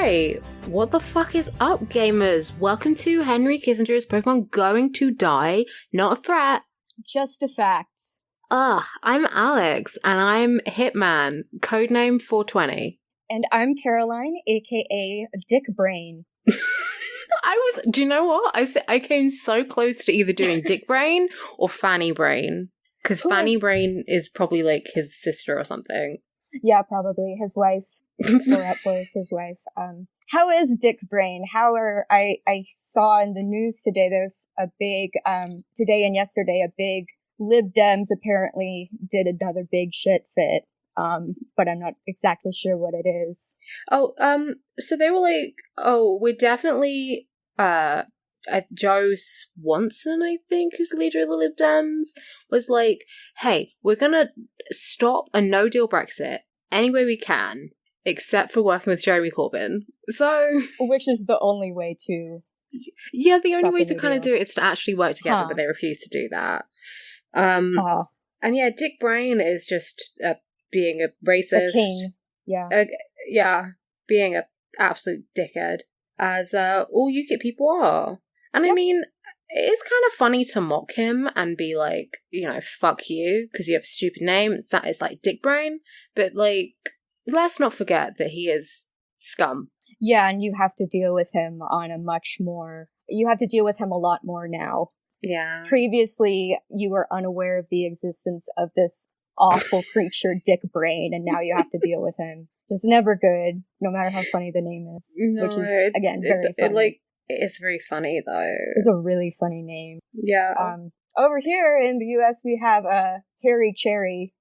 Alright, what the fuck is up, gamers? Welcome to Henry Kissinger's Pokemon Going to Die, Not a Threat. Just a fact. I'm Alex, and I'm Hitman, codename 420. And I'm Caroline, aka Dick Brain. Do you know what? I came so close to either doing Dick Brain or Fanny Brain. Because Fanny Brain is probably like his sister or something. Yeah, probably. His wife. That was his wife. How is Dick Brain? I saw in the news today there's a big, today and yesterday, a big Lib Dems apparently did another big shit fit. But I'm not exactly sure what it is. So they were like, we're definitely, Joe Swanson, I think, who's the leader of the Lib Dems, was like, hey, we're gonna stop a no-deal Brexit any way we can, except for working with Jeremy Corbyn. So... Which is the only way to... Yeah, the only way to kind of do it is to actually work together, but they refuse to do that. And yeah, Dick Brain is just being a racist. A king. Yeah. Being an absolute dickhead, as all UKIP people are. And I mean, it is kind of funny to mock him and be like, fuck you, because you have a stupid name. That is like Dick Brain. But like, let's not forget that he is scum. Yeah, and you have to deal with him on a much more... You have to deal with him a lot more now. Yeah. Previously, you were unaware of the existence of this awful creature, Dick Brain, and now you have to deal with him. It's never good, no matter how funny the name is. No, which is, again, very funny. It's very funny, though. It's a really funny name. Yeah. Over here in the US, we have Harry Cherry.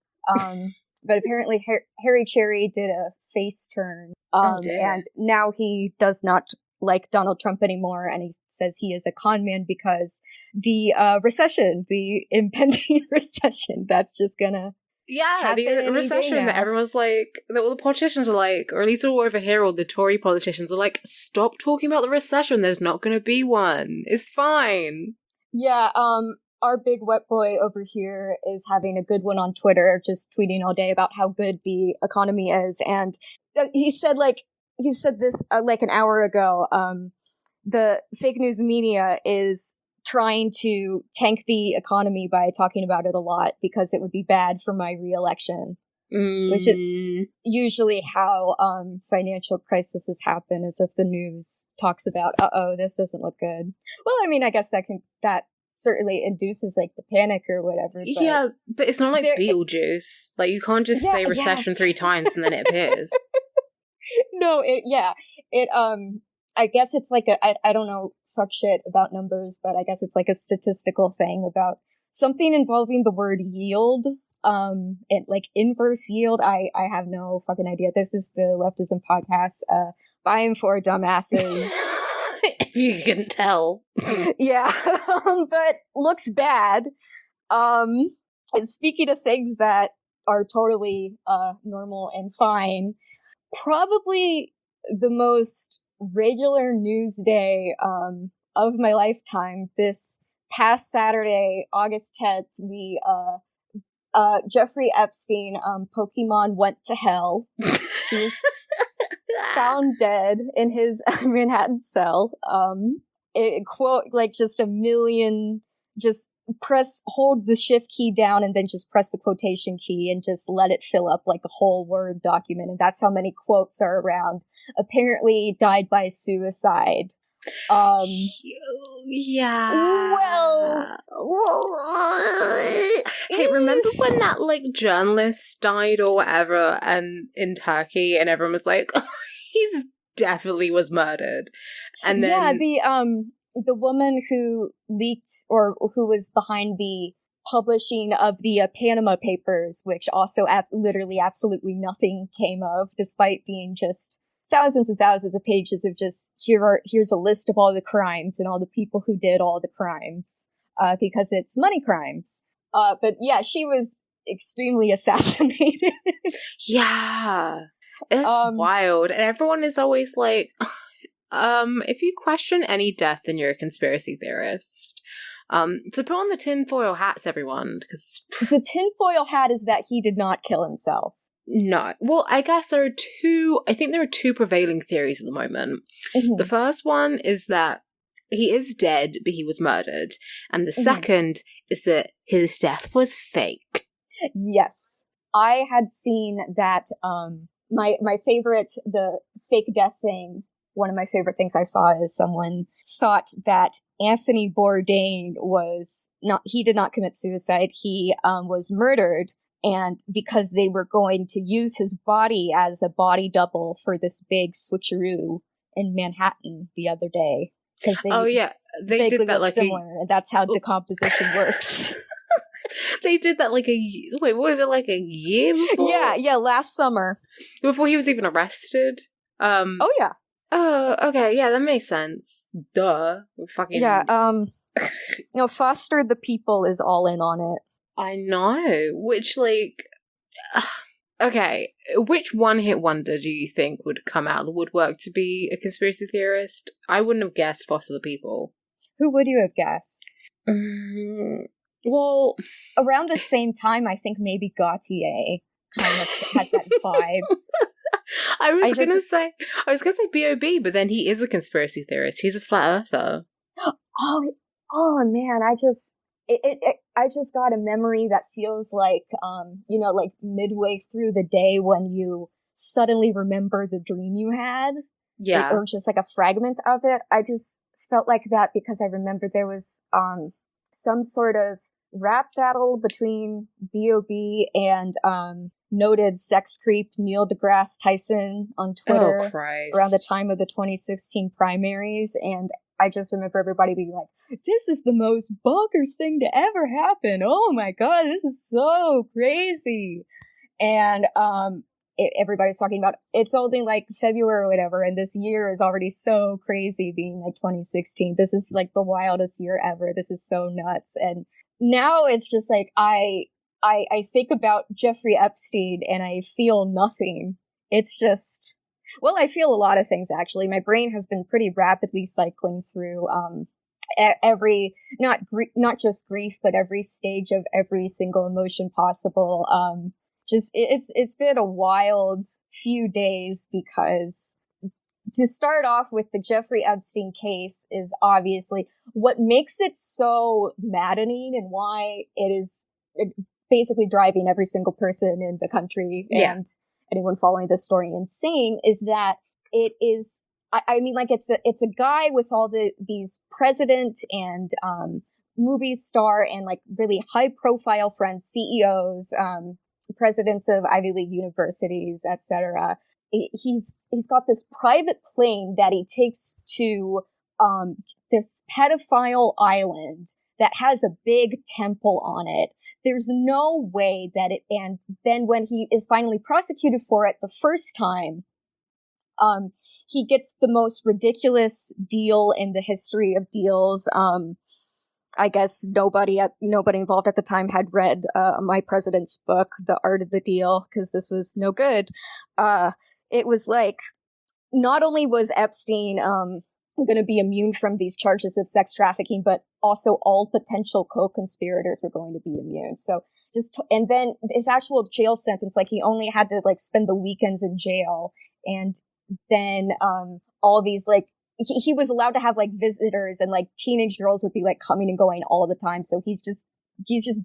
But apparently Harry Cherry did a face turn. And now he does not like Donald Trump anymore, and he says he is a con man because the recession, the impending recession, that's just gonna the recession that everyone's like, that all the politicians are like, or at least all over here, all the Tory politicians are like, stop talking about the recession, there's not gonna be one, it's fine. Yeah, our big wet boy over here is having a good one on Twitter, just tweeting all day about how good the economy is, and he said this like an hour ago, the fake news media is trying to tank the economy by talking about it a lot because it would be bad for my re-election. Which is usually how financial crises happen, is if the news talks about, this doesn't look good. Well, I mean, I guess that certainly induces like the panic or whatever. But yeah, but it's not like Beetlejuice. Like, you can't just say recession 3 times and then it appears. No, I guess it's like I don't know fuck shit about numbers, but I guess it's like a statistical thing about something involving the word yield, and like inverse yield. I have no fucking idea. This is the Leftism Podcast, by and for dumbasses. If you can tell. Yeah, but looks bad. And speaking of things that are totally normal and fine, probably the most regular news day of my lifetime. This past Saturday, August 10th, we Jeffrey Epstein, Pokemon went to hell. He was found dead in his Manhattan cell. Just a million, just hold the shift key down and then just press the quotation key and just let it fill up like a whole Word document. And that's how many quotes are around. Apparently died by suicide. Yeah. Well. Hey, remember when that like journalist died or whatever, and in Turkey, and everyone was like, he's definitely was murdered. And then the woman who leaked, or who was behind the publishing of the Panama Papers, which also literally absolutely nothing came of, despite being just thousands and thousands of pages of just, here's a list of all the crimes and all the people who did all the crimes, because it's money crimes. But yeah, she was extremely assassinated. Yeah. It's wild. And everyone is always like, if you question any death, then you're a conspiracy theorist. So put on the tinfoil hats, everyone. Because the tinfoil hat is that he did not kill himself. No. Well, I guess there are two prevailing theories at the moment. Mm-hmm. The first one is that he is dead, but he was murdered. And the second is that his death was fake. Yes. I had seen that, my favorite, the fake death thing, one of my favorite things I saw is someone thought that Anthony Bourdain he did not commit suicide, he was murdered, and because they were going to use his body as a body double for this big switcheroo in Manhattan the other day. They did that like similar, and that's how decomposition works. They did that like what was it, like a year before? Yeah, last summer. Before he was even arrested. Oh yeah. Oh, okay, yeah, that makes sense. Duh. Fucking... Yeah, Foster the People is all in on it. I know, which, like... Okay, which one-hit wonder do you think would come out of the woodwork to be a conspiracy theorist? I wouldn't have guessed Foster the People. Who would you have guessed? Well... Around the same time, I think maybe Gautier kind of has that vibe. I was gonna say B.O.B., but then he is a conspiracy theorist. He's a flat earther. Oh man, I just got a memory that feels like, like midway through the day when you suddenly remember the dream you had. Yeah. Or just like a fragment of it. I just felt like that because I remember there was, some sort of rap battle between B.O.B. and, noted sex creep Neil deGrasse Tyson on Twitter around the time of the 2016 primaries, and I just remember everybody being like, this is the most bonkers thing to ever happen. Oh my god, this is so crazy. And everybody's talking about it's only like February or whatever, and this year is already so crazy being like 2016. This is like the wildest year ever. This is so nuts. And now it's just like I think about Jeffrey Epstein and I feel nothing. It's just, well, I feel a lot of things actually. My brain has been pretty rapidly cycling through every, not just grief, but every stage of every single emotion possible. It's been a wild few days because to start off with the Jeffrey Epstein case is obviously what makes it so maddening and why it is basically driving every single person in the country and anyone following this story insane is that it is, I mean, like it's a guy with all these president and movie star and like really high profile friends, CEOs, presidents of Ivy League universities, etc. He's got this private plane that he takes to this pedophile island that has a big temple on it. There's no way that it, and then when he is finally prosecuted for it the first time, he gets the most ridiculous deal in the history of deals. I guess nobody involved at the time had read my president's book, The Art of the Deal, because this was no good. It was like, not only was Epstein going to be immune from these charges of sex trafficking, but also all potential co-conspirators were going to be immune. So and then his actual jail sentence, like he only had to like spend the weekends in jail, and then all these like he was allowed to have like visitors, and like teenage girls would be like coming and going all the time. So he's just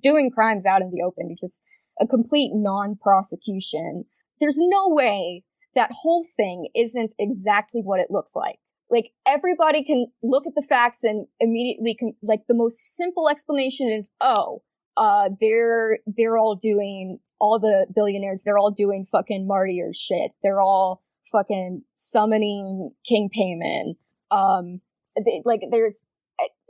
doing crimes out in the open. It's just a complete non-prosecution. There's no way that whole thing isn't exactly what it looks like. Like, everybody can look at the facts and immediately like, the most simple explanation is, they're all doing, all the billionaires, they're all doing fucking martyr shit. They're all fucking summoning King Payman. There's,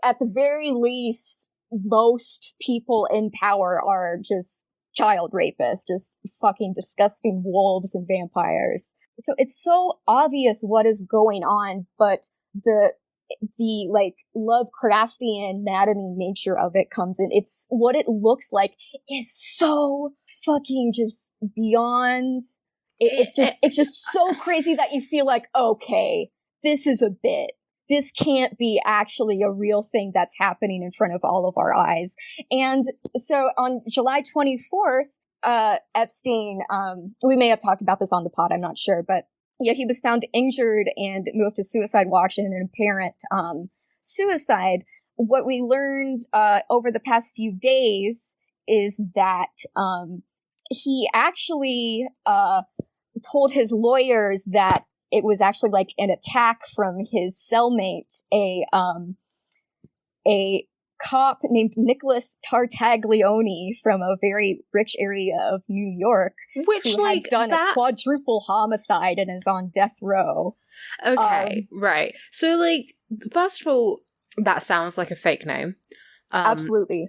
at the very least, most people in power are just child rapists, just fucking disgusting wolves and vampires. So it's so obvious what is going on, but the like Lovecraftian maddening nature of it comes in. It's what it looks like is so fucking just beyond. It's just so crazy that you feel like, okay, this is a bit. This can't be actually a real thing that's happening in front of all of our eyes. And so on July 24th, Epstein, we may have talked about this on the pod, I'm not sure, but yeah, he was found injured and moved to suicide watch in an apparent suicide. What we learned over the past few days is that he actually told his lawyers that it was actually like an attack from his cellmate, a cop named Nicholas Tartaglione from a very rich area of New York, which who like had done that... a quadruple homicide and is on death row. Okay, right. So like, first of all, that sounds like a fake name. Absolutely.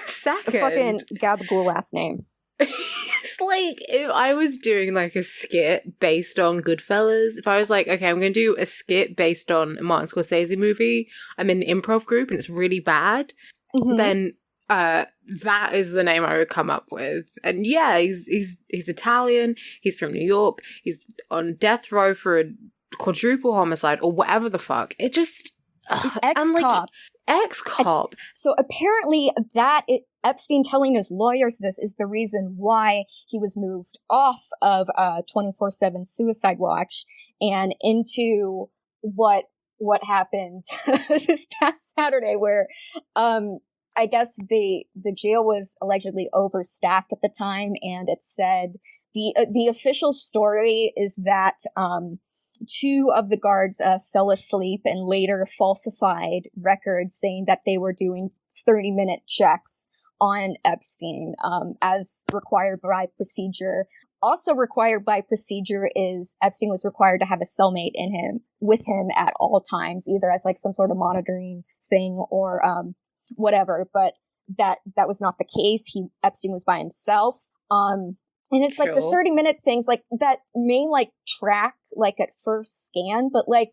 Second, a fucking gabagool last name. It's like if I was doing like a skit based on Goodfellas, if I was like, okay, I'm going to do a skit based on a Martin Scorsese movie, I'm in an improv group and it's really bad, then that is the name I would come up with. And yeah, he's Italian, he's from New York, he's on death row for a quadruple homicide or whatever the fuck. It just... Ex-cop. Ex-cop. So apparently Epstein telling his lawyers this is the reason why he was moved off of 24/7 suicide watch and into what happened this past Saturday, where I guess the jail was allegedly overstaffed at the time, and it said the official story is that two of the guards fell asleep and later falsified records saying that they were doing 30-minute checks on Epstein, as required by procedure. Also required by procedure is Epstein was required to have a cellmate with him at all times, either as like some sort of monitoring thing or whatever. But that was not the case. Epstein was by himself. And it's like the 30-minute things like that may like track like at first scan, but like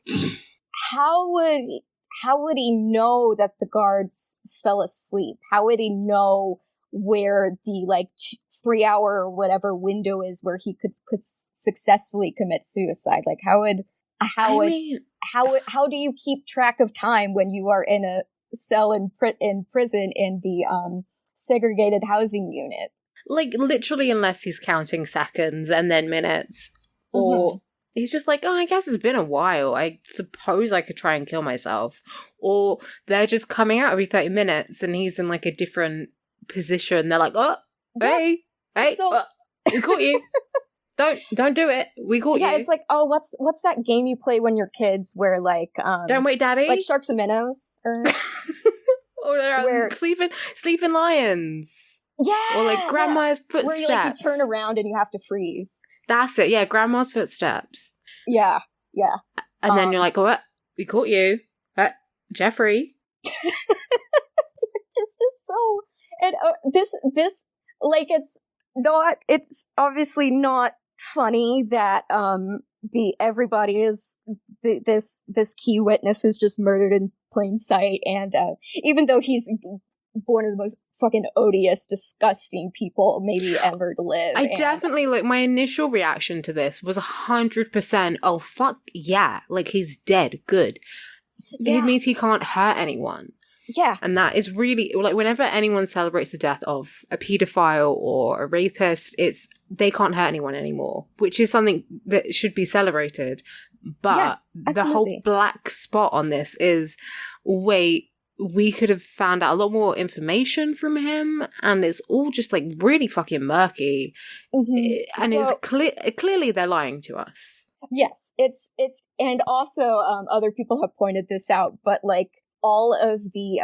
how would he know that the guards fell asleep? How would he know where the like 3-hour or whatever window is where he could successfully commit suicide? Like how do you keep track of time when you are in a cell in prison in the segregated housing unit? Like, literally, unless he's counting seconds and then minutes. Or he's just like, oh, I guess it's been a while. I suppose I could try and kill myself. Or they're just coming out every 30 minutes and he's in, like, a different position. They're like, oh, hey, we caught you. Don't do it. We caught you. Yeah, it's like, oh, what's that game you play when you're kids where, like... Don't wait, daddy. Like Sharks and Minnows? Or they're sleeping lions. Yeah! Or like grandma's footsteps. Where you like you turn around and you have to freeze. That's it, yeah, grandma's footsteps. Yeah. And then you're like, what? We caught you. Jeffrey. It's just so... And this, like, it's obviously not funny that everybody is this key witness who's just murdered in plain sight, and even though he's one of the most fucking odious, disgusting people maybe ever to live. Definitely, like, my initial reaction to this was 100%, oh, fuck, yeah, like, he's dead, good. Yeah. It means he can't hurt anyone. Yeah. And that is really, like, whenever anyone celebrates the death of a pedophile or a rapist, they can't hurt anyone anymore, which is something that should be celebrated. But the whole black spot on this is, wait, we could have found out a lot more information from him, and it's all just like really fucking murky. And it's clearly they're lying to us. Yes, it's and also other people have pointed this out, but like all of the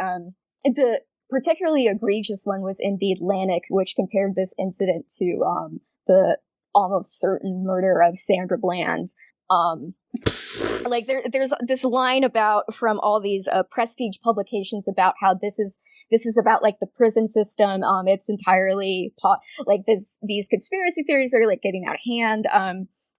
particularly egregious one was in the Atlantic, which compared this incident to the almost certain murder of Sandra Bland. Like there's this line from all these prestige publications about how this is about like the prison system. It's entirely these conspiracy theories are like getting out of hand.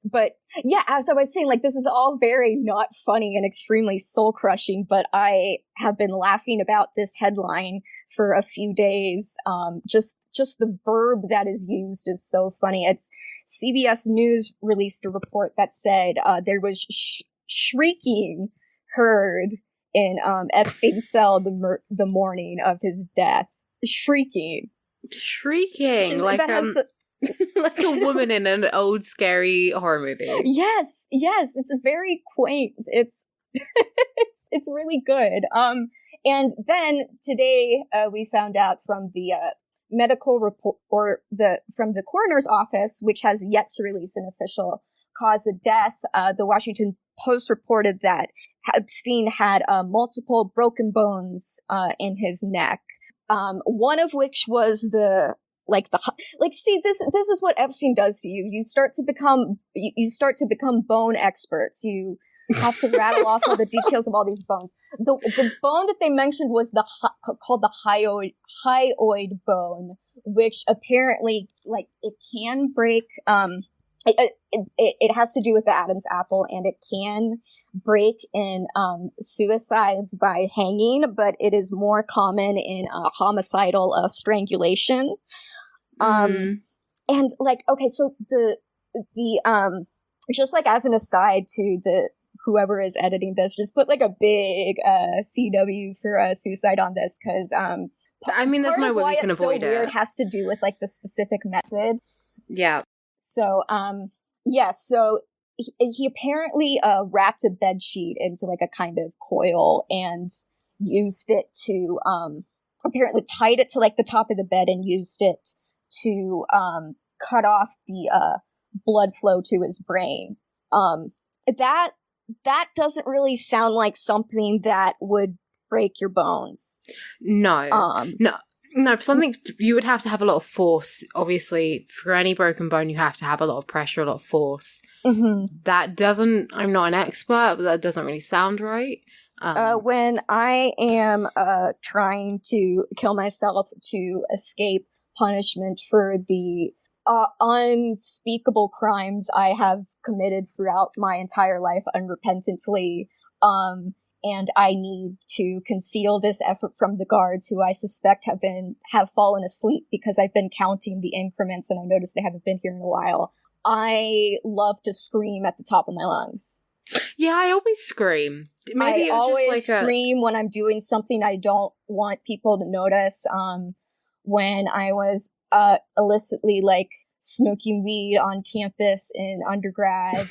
But yeah, as I was saying, like this is all very not funny and extremely soul crushing. But I have been laughing about this headline for a few days. Just the verb that is used is so funny. It's CBS News released a report that said there was shrieking heard in Epstein's cell the morning of his death. Shrieking. Like Like a woman in an old scary horror movie. Yes, it's very quaint. It's it's really good. And then today we found out from the medical report from the coroner's office, which has yet to release an official cause of death. The Washington Post reported that Epstein had multiple broken bones in his neck. One of which was see, this is what Epstein does to you. You start to become bone experts. You have to rattle off all the details of all these bones. The bone that they mentioned was called the hyoid bone, which apparently, like, it can break. It has to do with the Adam's apple, and it can break in suicides by hanging, but it is more common in homicidal strangulation. And like, okay, so the just like as an aside to the whoever is editing this, just put like a big CW for suicide on this, because I mean, there's no way we can avoid it. Weird has to do with like the specific method. Yeah. So so he apparently wrapped a bed sheet into like a kind of coil and used it to apparently tied it to like the top of the bed and used it to cut off the blood flow to his brain. That doesn't really sound like something that would break your bones. No. No, for something, you would have to have a lot of force. Obviously, for any broken bone, you have to have a lot of pressure, a lot of force. Mm-hmm. That doesn't, I'm not an expert, but that doesn't really sound right. When I am trying to kill myself to escape punishment for the unspeakable crimes I have committed throughout my entire life unrepentantly, and I need to conceal this effort from the guards, who I suspect have fallen asleep because I've been counting the increments and I noticed they haven't been here in a while. I love to scream at the top of my lungs. Yeah, I always scream. Maybe I always just like scream when I'm doing something I don't want people to notice. When I was illicitly like smoking weed on campus in undergrad,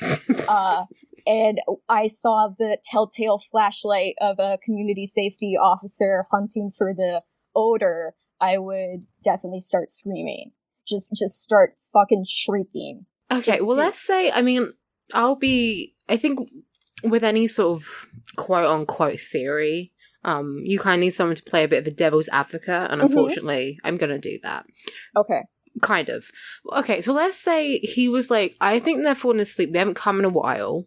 and I saw the telltale flashlight of a community safety officer hunting for the odor, I would definitely start screaming. Just start fucking shrieking. Okay, well, let's say, I mean, I think with any sort of quote-unquote theory, you kind of need someone to play a bit of a devil's advocate, and unfortunately, I'm going to do that. Okay. Kind of. Okay, so let's say he was like, I think they're falling asleep, they haven't come in a while,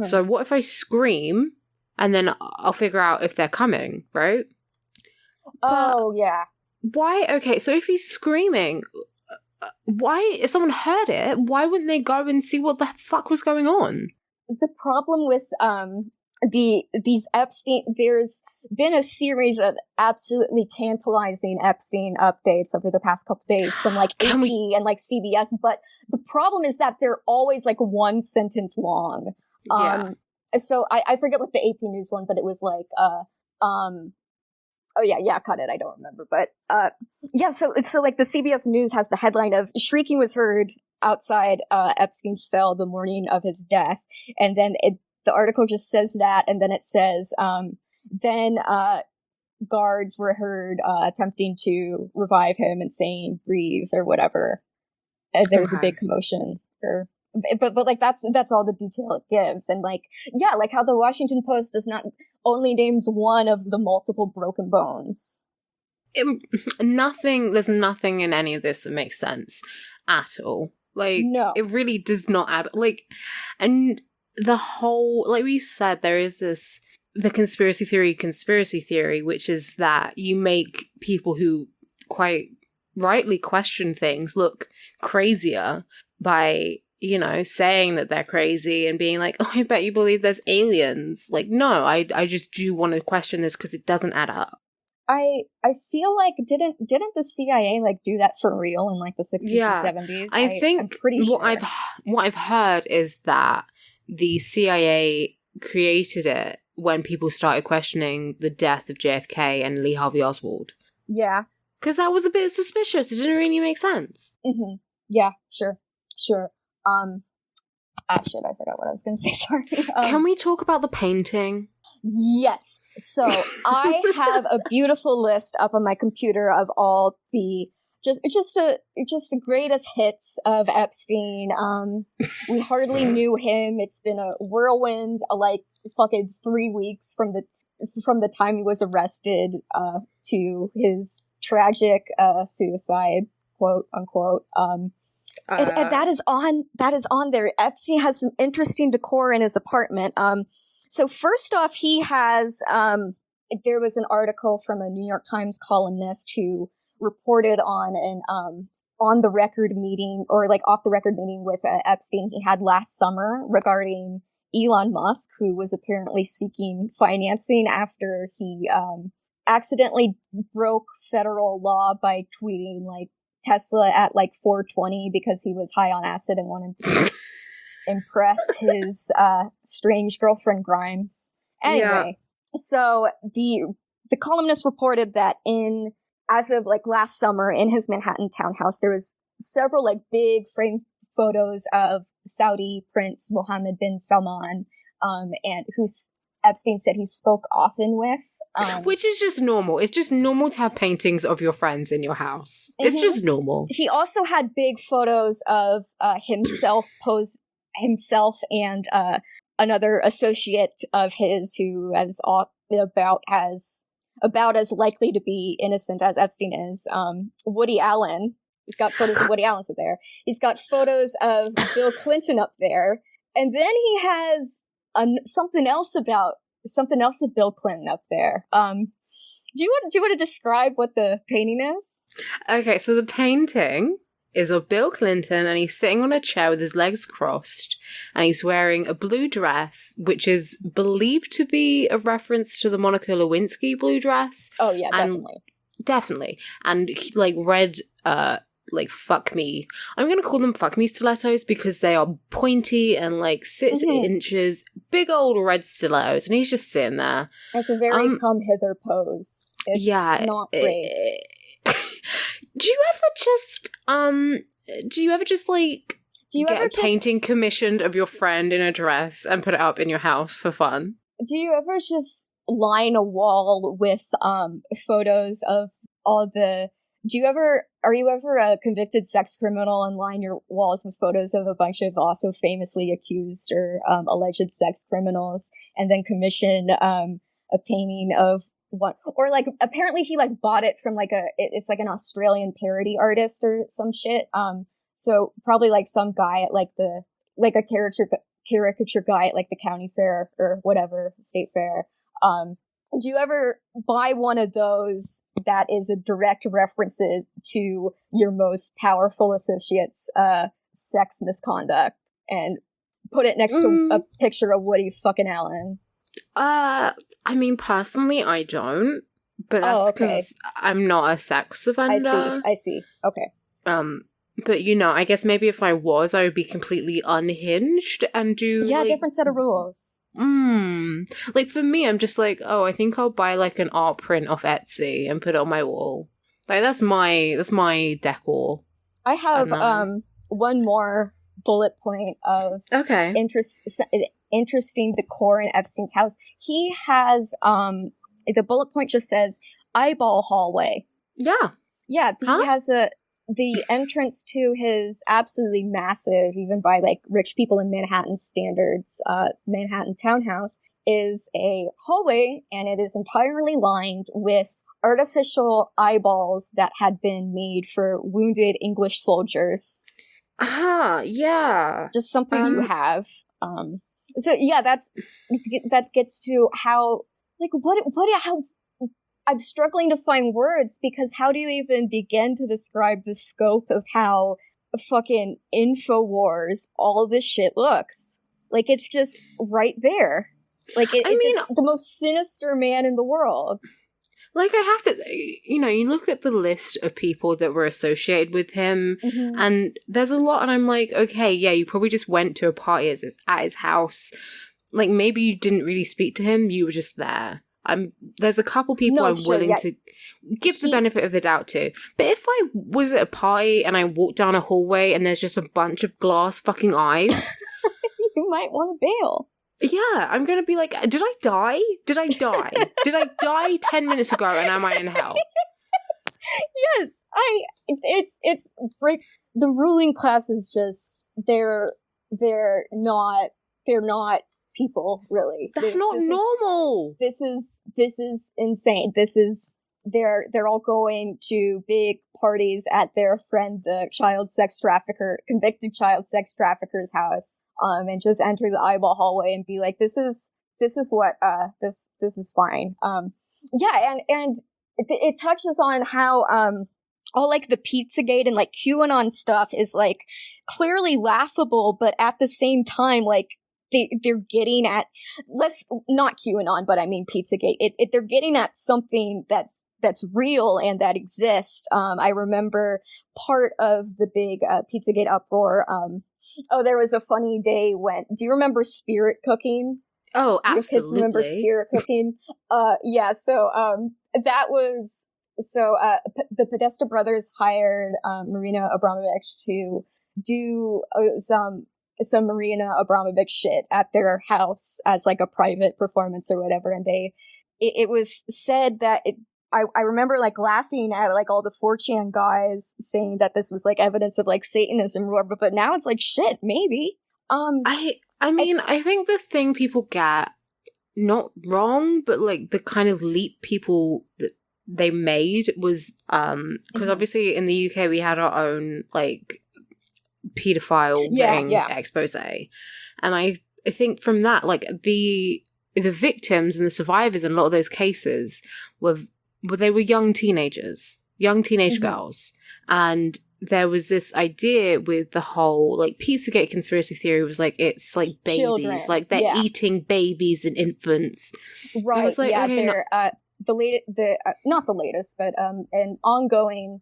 so what if I scream, and then I'll figure out if they're coming, right? Oh, yeah. Why? Okay, so if he's screaming, why, if someone heard it, why wouldn't they go and see what the fuck was going on? The problem with these Epstein, there's been a series of absolutely tantalizing Epstein updates over the past couple days from like AP and like CBS, but the problem is that they're always like one sentence long. So I forget what the AP News one, but it was like oh yeah, cut it. I don't remember, but so like the CBS News has the headline of "Shrieking was heard outside Epstein's cell the morning of his death," and then the article just says that, and then it says then guards were heard attempting to revive him and saying "breathe" or whatever. There was a big commotion, but like that's all the detail it gives, and like like how the Washington Post does not only names one of the multiple broken bones. There's nothing in any of this that makes sense at all. Like, no. It really does not add, like, and the whole, like we said, there is the conspiracy theory, which is that you make people who quite rightly question things look crazier by, saying that they're crazy and being like, oh, I bet you believe there's aliens. Like, no, I just do want to question this because it doesn't add up. I feel like didn't the CIA like do that for real in like the 60s and 70s? I think I'm pretty sure. What I've heard is that the CIA created it when people started questioning the death of JFK and Lee Harvey Oswald. Yeah. Because that was a bit suspicious. It didn't really make sense. Mm-hmm. Yeah, sure. Shit, I forgot what I was going to say. Sorry. Can we talk about the painting? Yes. So I have a beautiful list up on my computer of all the just the greatest hits of Epstein. We hardly knew him. It's been a whirlwind, like fucking 3 weeks from the time he was arrested to his tragic suicide, quote unquote. And that is on there. Epstein has some interesting decor in his apartment. So first off, he has there was an article from a New York Times columnist who reported on an on the record meeting, or like off the record meeting with Epstein he had last summer regarding Elon Musk, who was apparently seeking financing after he accidentally broke federal law by tweeting like Tesla at like 4:20 because he was high on acid and wanted to impress his strange girlfriend Grimes. Anyway, so the columnist reported that as of like last summer in his Manhattan townhouse, there was several like big frame photos of Saudi Prince Mohammed bin Salman, and who Epstein said he spoke often with. Which is just normal. It's just normal to have paintings of your friends in your house. Mm-hmm. It's just normal. He also had big photos of himself and another associate of his who is about as likely to be innocent as Epstein is. Woody Allen. He's got photos of Woody Allen up there. He's got photos of Bill Clinton up there, and then he has something else of Bill Clinton up there. Do you want to describe what the painting is? Okay, so the painting is of Bill Clinton, and he's sitting on a chair with his legs crossed, and he's wearing a blue dress, which is believed to be a reference to the Monica Lewinsky blue dress. Oh yeah, definitely. And like red, like fuck me. I'm gonna call them fuck me stilettos because they are pointy and like 6 inches, big old red stilettos, and he's just sitting there. It's a very come hither pose. It's not great. Do you ever just get a painting commissioned of your friend in a dress and put it up in your house for fun? Do you ever just line a wall with photos of all the are you ever a convicted sex criminal and line your walls with photos of a bunch of also famously accused or alleged sex criminals, and then commission a painting of what, or like apparently he like bought it from like it's like an Australian parody artist or some shit. So probably like some guy at like a caricature guy at like the county fair or whatever, state fair. Do you ever buy one of those that is a direct reference to your most powerful associate's sex misconduct and put it next to a picture of Woody fucking Allen? I mean, personally, I don't, but that's because I'm not a sex offender. I see. Okay. But I guess maybe if I was, I would be completely unhinged and do different set of rules. Like for me, I'm just like, I think I'll buy like an art print off Etsy and put it on my wall. Like that's my decor. I have one more bullet point of interesting decor in Epstein's house. He has the bullet point just says eyeball hallway. Yeah. He has the entrance to his absolutely massive, even by like rich people in Manhattan standards, Manhattan townhouse is a hallway, and it is entirely lined with artificial eyeballs that had been made for wounded English soldiers. Yeah. Just something you have. So yeah, that gets to how how I'm struggling to find words, because how do you even begin to describe the scope of how fucking InfoWars all this shit looks? Like, it's just right there. Like, it's the most sinister man in the world. Like, I have to, you look at the list of people that were associated with him, and there's a lot, and I'm like, okay, yeah, you probably just went to a party at his house. Like, maybe you didn't really speak to him, you were just there. There's a couple people I'm willing to give the benefit of the doubt to. But if I was at a party and I walked down a hallway and there's just a bunch of glass fucking eyes, you might want to bail. Yeah, I'm gonna be like, did I die? Did I die 10 minutes ago and am I in hell? Yes, it's break. The ruling class is just, they're not people, really. That's not normal. This is insane. They're all going to big parties at their friend, the convicted child sex trafficker's house, and just enter the eyeball hallway and be like, this is fine. Yeah, and it touches on how, all like the Pizzagate and like QAnon stuff is like clearly laughable, but at the same time, like, they're getting at, not QAnon, but I mean Pizzagate. They're getting at something that's real and that exists. I remember part of the big Pizzagate uproar. There was a funny day do you remember spirit cooking? Oh, absolutely. Your kids remember spirit cooking? Yeah. So that was the Podesta brothers hired Marina Abramovich to do some Marina Abramovich shit at their house as like a private performance or whatever, and it was said that I remember like laughing at like all the 4chan guys saying that this was like evidence of like Satanism or whatever, but now it's like shit, maybe. I mean, I think the thing people get not wrong, but like the kind of leap people that they made was because obviously in the UK we had our own like pedophile ring expose, and I think from that, like the victims and the survivors in a lot of those cases were young teenage girls, and there was this idea with the whole like Pizzagate conspiracy theory was like it's like babies, children. Like they're eating babies and infants, right? And like, okay, they're not the latest, but an ongoing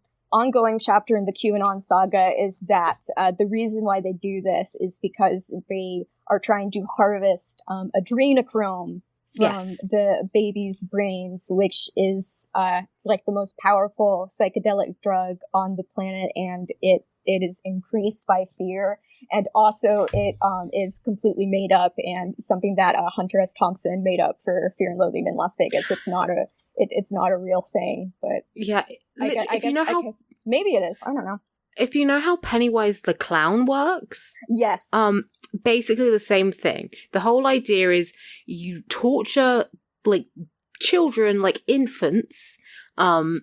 chapter in the QAnon saga is that the reason why they do this is because they are trying to harvest adrenochrome from the baby's brains, which is like the most powerful psychedelic drug on the planet, and it is increased by fear, and also it is completely made up and something that Hunter S. Thompson made up for Fear and Loathing in Las Vegas. It's not a real thing, but yeah, I guess maybe it is. I don't know. If you know how Pennywise the Clown works, yes, basically the same thing. The whole idea is you torture like children, like infants, under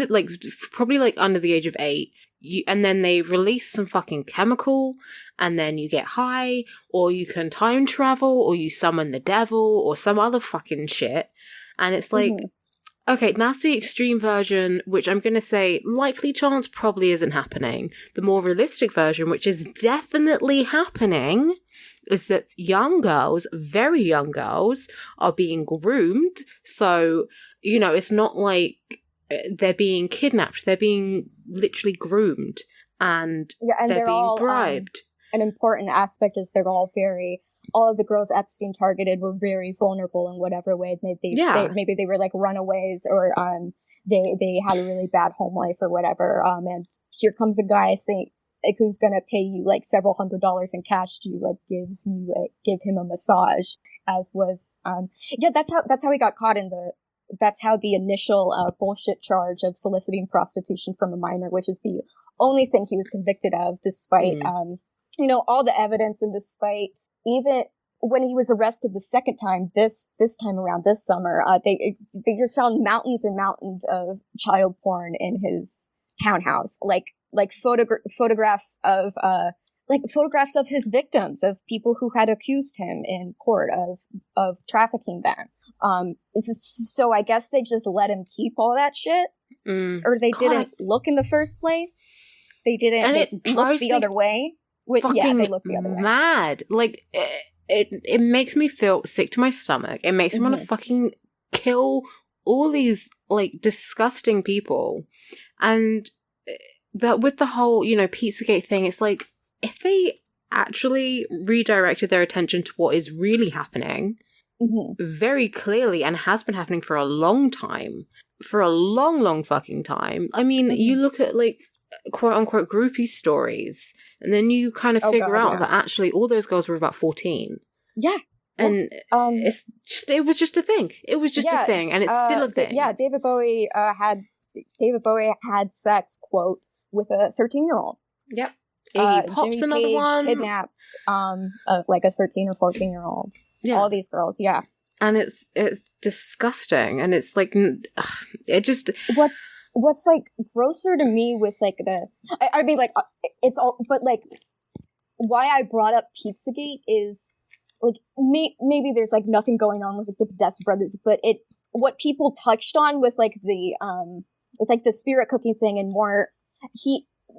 like probably like under the age of 8. And then they release some fucking chemical, and then you get high, or you can time travel, or you summon the devil, or some other fucking shit. And it's like, okay, that's the extreme version, which I'm going to say likely chance probably isn't happening. The more realistic version, which is definitely happening, is that young girls, very young girls, are being groomed. So, you know, it's not like they're being kidnapped. They're being literally groomed, and they're being all, bribed. An important aspect is all of the girls Epstein targeted were very vulnerable in whatever way. Maybe they were like runaways, or they had a really bad home life or whatever. And here comes a guy saying, like, who's gonna pay you like several $100s in cash to like give him a massage, as was that's how he got caught that's how the initial bullshit charge of soliciting prostitution from a minor, which is the only thing he was convicted of, despite all the evidence, and despite even when he was arrested the second time, this time around this summer, they just found mountains and mountains of child porn in his townhouse, like photographs of his victims, of people who had accused him in court of trafficking them. So I guess they just let him keep all that shit, or they didn't look in the first place. They didn't look the other way. They look the other way. Mad. Like it makes me feel sick to my stomach. It makes me want to fucking kill all these like disgusting people. And that with the whole, Pizzagate thing, it's like if they actually redirected their attention to what is really happening, very clearly and has been happening for a long time. For a long fucking time. I mean, you look at, like, quote-unquote groupie stories, and then you kind of figure out that actually all those girls were about 14. Yeah. And it was just a thing. It was just a thing, and it's still a thing. David Bowie had sex, quote, with a 13-year-old. Yep. Iggy Pop's Jimmy another Page one. Kidnapped like a 13 or 14-year-old. Yeah. All these girls, yeah. And it's disgusting, and it's like it just what's like grosser to me with like I mean, like, it's all, but like why I brought up Pizzagate is like maybe there's like nothing going on with like, the Podesta brothers, but what people touched on with like the spirit cooking thing, and more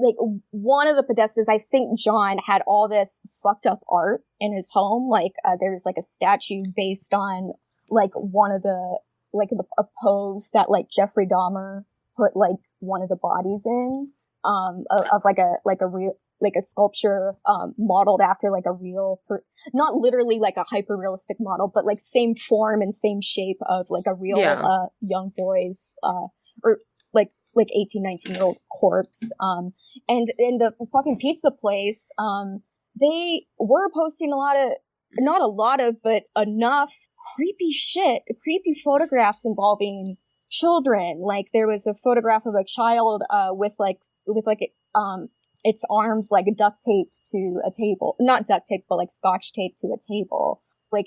like one of the Podestas, I think John, had all this fucked up art in his home. Like there was like a statue based on like one of the a pose that like Jeffrey Dahmer put like one of the bodies in, of like a real, like a sculpture modeled after like a real, not literally like a hyper realistic model, but like same form and same shape of like a real young boy's or like 18, 19-year-old corpse. And in the fucking pizza place, they were posting but enough creepy photographs involving children. Like there was a photograph of a child with its arms like duct taped to a table, not duct tape, but like scotch taped to a table. Like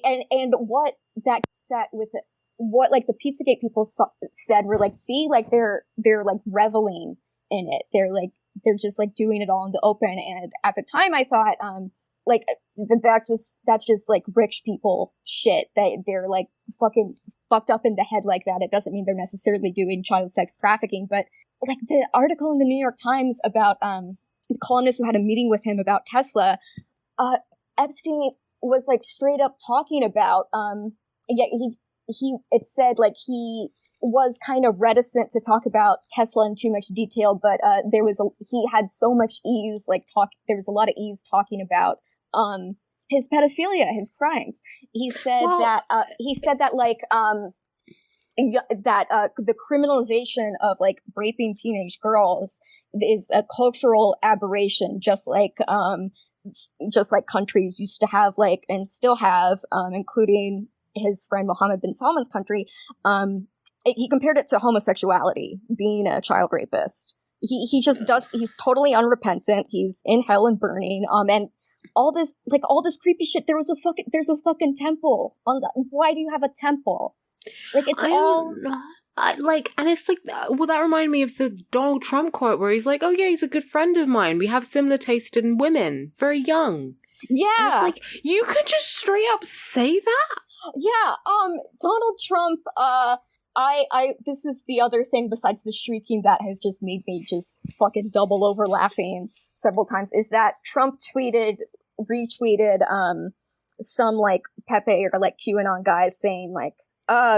and what that set with it, what like the Pizzagate people said were like, see, like they're like reveling in it. They're just like doing it all in the open. And at the time I thought, like that's just like rich people shit, that they're like fucking fucked up in the head like that. It doesn't mean they're necessarily doing child sex trafficking, but like the article in the New York Times about, the columnist who had a meeting with him about Tesla, Epstein was like straight up talking about, it said like he was kind of reticent to talk about Tesla in too much detail, but he had so much ease, there was a lot of ease talking about his pedophilia, his crimes. He said that the criminalization of like raping teenage girls is a cultural aberration, just like countries used to have, like, and still have, including his friend Mohammed bin Salman's country. He compared it to homosexuality, being a child rapist. He just does. He's totally unrepentant. He's in hell and burning. And all this creepy shit. There's a fucking temple on the. Why do you have a temple? Like, it's all. And it's like, well, that reminded me of the Donald Trump quote where he's like, "Oh yeah, he's a good friend of mine. We have similar taste in women. Very young." Yeah, and it's like, you could just straight up say that. Yeah. Donald Trump. This is the other thing besides the shrieking that has just made me just fucking double over laughing several times, is that Trump retweeted, some, like, Pepe or, like, QAnon guys saying, like,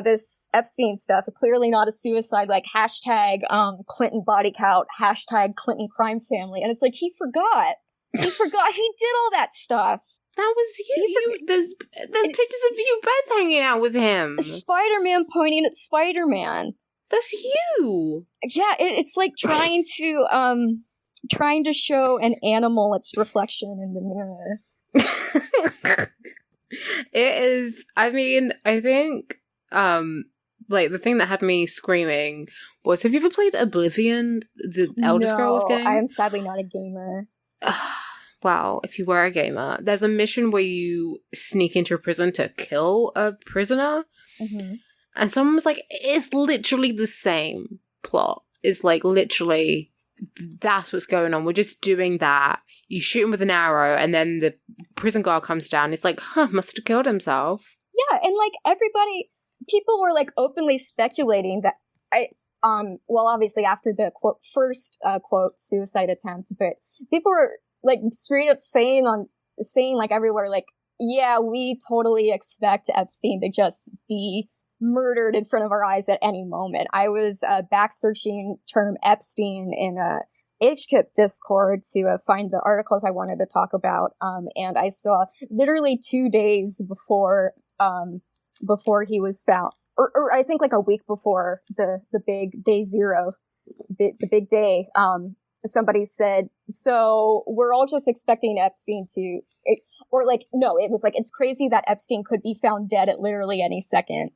this Epstein stuff, clearly not a suicide, like, hashtag, Clinton body count, hashtag Clinton crime family. And it's like, he forgot. He did all that stuff. That was you. There's pictures of you both hanging out with him. Spider-Man pointing at Spider-Man. That's you. Yeah, it's like trying to show an animal its reflection in the mirror. It is. I mean, I think, like, the thing that had me screaming was, have you ever played Oblivion, the Elder Scrolls game? I am sadly not a gamer. Wow, if you were a gamer, there's a mission where you sneak into a prison to kill a prisoner. Mm-hmm. And someone was like, it's literally the same plot. It's like, literally, that's what's going on. We're just doing that. You shoot him with an arrow, and then the prison guard comes down. It's like, must have killed himself. Yeah, and like people were like openly speculating that well, obviously after the first quote suicide attempt, but people were like straight up saying like everywhere, like, yeah, we totally expect Epstein to just be murdered in front of our eyes at any moment. I was back searching term Epstein HKIP Discord to find the articles I wanted to talk about, and I saw literally 2 days before he was found, or I think like a week before the big day zero, the big day. Somebody said, so we're all just expecting Epstein to, or like, no, it was like, it's crazy that Epstein could be found dead at literally any second.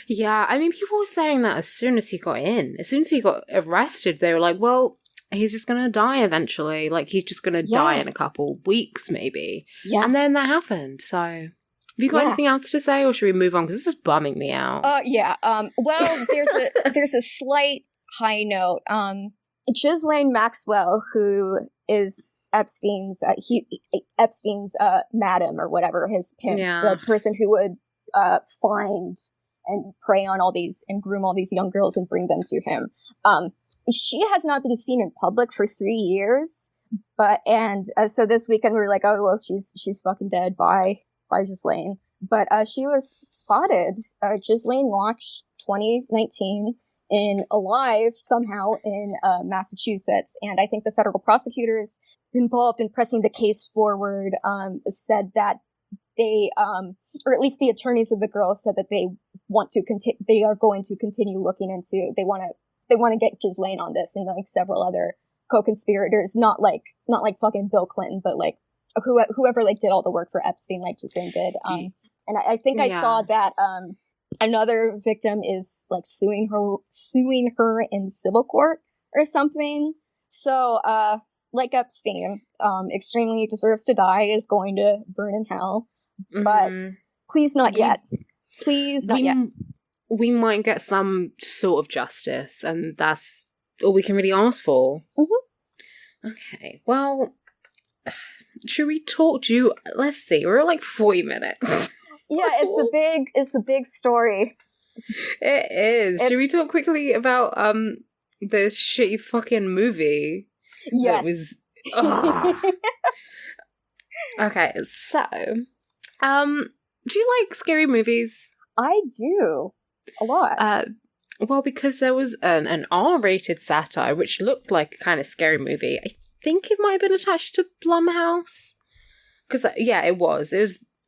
Yeah, I mean, people were saying that as soon as he got in. As soon as he got arrested, they were like, well, he's just going to die eventually. Like, he's just going to die in a couple weeks, maybe. Yeah. And then that happened, so... Have you got anything else to say, or should we move on? Because this is bumming me out. Well, there's a slight high note. Ghislaine Maxwell, who is Epstein's madam or whatever, his pimp, the person who would find and prey on all these and groom all these young girls and bring them to him. She has not been seen in public for 3 years, so this weekend we were like, oh well, she's fucking dead. Bye, Ghislaine. But she was spotted. Ghislaine watched 2019. Alive somehow in Massachusetts, and I think the federal prosecutors involved in pressing the case forward said that they, or at least the attorneys of the girls said that they are going to continue looking into. They want to get Ghislaine on this and like several other co-conspirators, not like fucking Bill Clinton, but like whoever like did all the work for Epstein, like Ghislaine did. And I think I saw that. Another victim is like suing her in civil court or something. So, like Epstein, extremely deserves to die, is going to burn in hell. But please not yet. Please not yet. We might get some sort of justice, and that's all we can really ask for. Mm-hmm. Okay, well, should we talk to you? Let's see, we're at like 40 minutes. Yeah, it's a big story. It is. Should we talk quickly about this shitty fucking movie? Yes. That was Okay, so do you like scary movies? I do. A lot. Well, because there was an R-rated satire which looked like a kind of scary movie. I think it might have been attached to Blumhouse. Because it was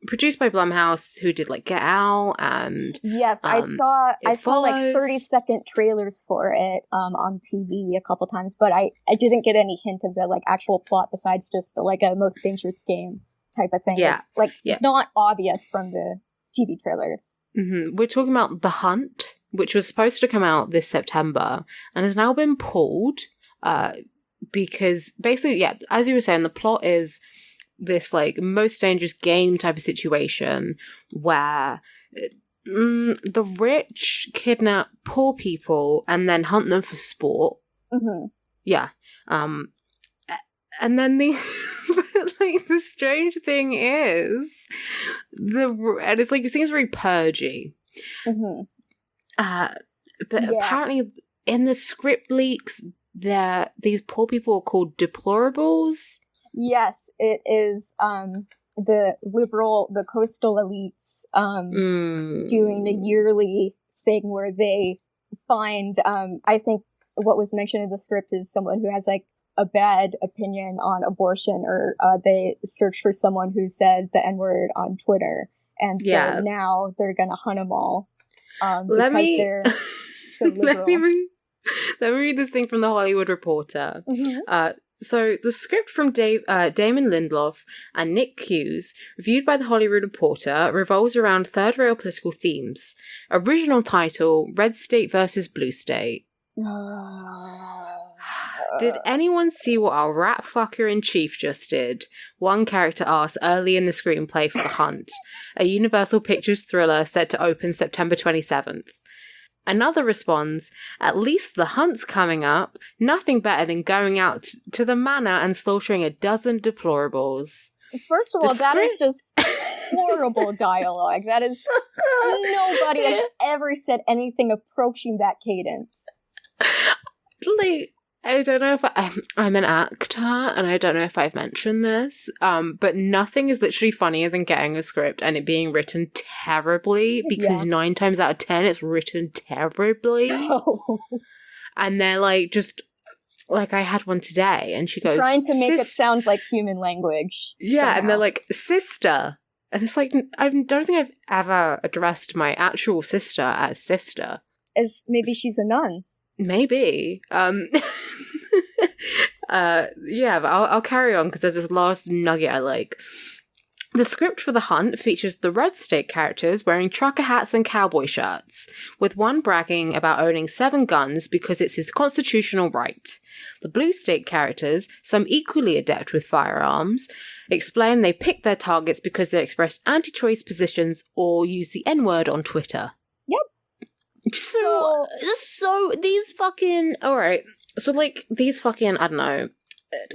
produced by Blumhouse, who did like Get Out and I saw like 30-second trailers for it on TV a couple times, but I didn't get any hint of the like actual plot besides just like a Most Dangerous Game type of thing. Yeah, it's like not obvious from the TV trailers. Mm-hmm. We're talking about The Hunt, which was supposed to come out this September and has now been pulled because basically, as you were saying, the plot is this like Most Dangerous Game type of situation where the rich kidnap poor people and then hunt them for sport. Mm-hmm. Yeah. And then the like the strange thing is and it's like it seems very purgy. Mm-hmm. But apparently in the script leaks these poor people are called deplorables. Yes, it is the coastal elites doing a yearly thing where they find, I think what was mentioned in the script is someone who has like a bad opinion on abortion, or they search for someone who said the N-word on Twitter, and so now they're gonna hunt them all they're so liberal. Let me read this thing from the Hollywood Reporter. Mm-hmm. So the script from Damon Lindelof and Nick Hughes, reviewed by the Hollywood Reporter, revolves around third-rail political themes. Original title, Red State versus Blue State. Did anyone see what our rat fucker in chief just did? One character asks early in the screenplay for The Hunt, a Universal Pictures thriller set to open September 27th. Another responds, at least The Hunt's coming up. Nothing better than going out to the manor and slaughtering a dozen deplorables. First of all, that is just horrible dialogue. That is... Nobody has ever said anything approaching that cadence. Like, I don't know if I'm an actor, and I don't know if I've mentioned this, but nothing is literally funnier than getting a script and it being written terribly, because 9 times out of 10 it's written terribly. Oh. And they're like, just like, I had one today, and she goes... Trying to make it sound like human language. Yeah, somehow. And they're like, sister. And it's like, I don't think I've ever addressed my actual sister as sister. As maybe she's a nun. Maybe. Yeah, but I'll carry on, because there's this last nugget I like. The script for The Hunt features the red state characters wearing trucker hats and cowboy shirts, with one bragging about owning 7 guns because it's his constitutional right. The blue state characters, some equally adept with firearms, explain they pick their targets because they express anti-choice positions or use the N-word on Twitter. Yep. So these fucking... Alright, so like, these fucking, I don't know...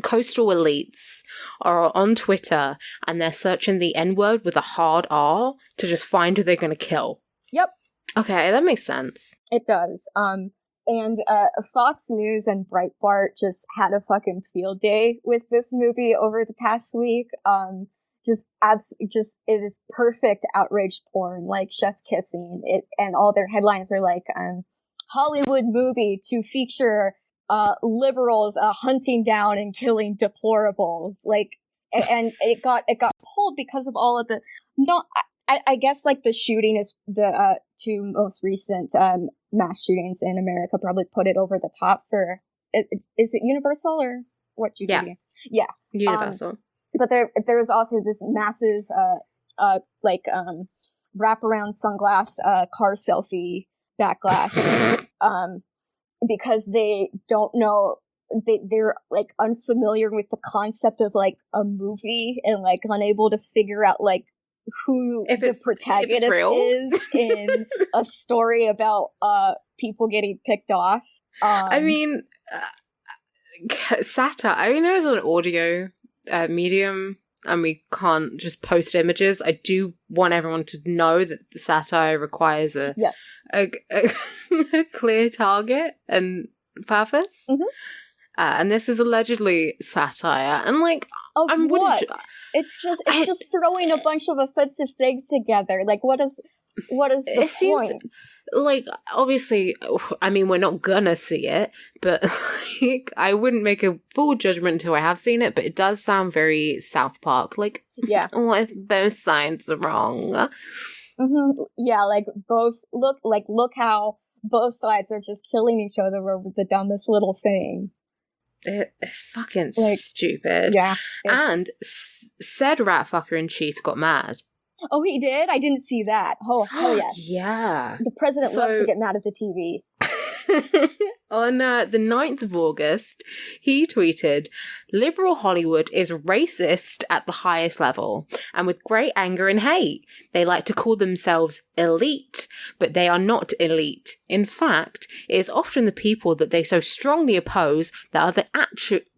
coastal elites are on Twitter and they're searching the N-word with a hard R to just find who they're going to kill. Yep. Okay, that makes sense. It does. And Fox News and Breitbart just had a fucking field day with this movie over the past week. It is perfect outrage porn, like chef kissing it, and all their headlines were like, Hollywood movie to feature liberals hunting down and killing deplorables, like, and it got pulled because of all of the I guess like the shooting is the 2 most recent mass shootings in America probably put it over the top for is it Universal or what studio? Yeah, Universal. But there was also this massive wraparound sunglass car selfie backlash. Because they don't know, they're like unfamiliar with the concept of like a movie and like unable to figure out like who the protagonist is in a story about people getting picked off. I mean, satire. I mean, there's an audio medium and we can't just post images. I do want everyone to know that the satire requires a clear target and purpose. Mm-hmm. And this is allegedly satire. And like, of what? It's just throwing a bunch of offensive things together. Like, what is the point? Like, obviously, I mean, we're not gonna see it, but like, I wouldn't make a full judgment until I have seen it, but it does sound very South Park. Like, yeah. What if both sides are wrong? Mm-hmm. Yeah, like, look how both sides are just killing each other over the dumbest little thing. It's fucking stupid. Yeah. And said rat fucker in chief got mad. Oh, he did? I didn't see that. Oh, hell yes. Yeah. The president loves to get mad at the TV. On the 9th of August, he tweeted, "Liberal Hollywood is racist at the highest level, and with great anger and hate. They like to call themselves elite, but they are not elite. In fact, it is often the people that they so strongly oppose that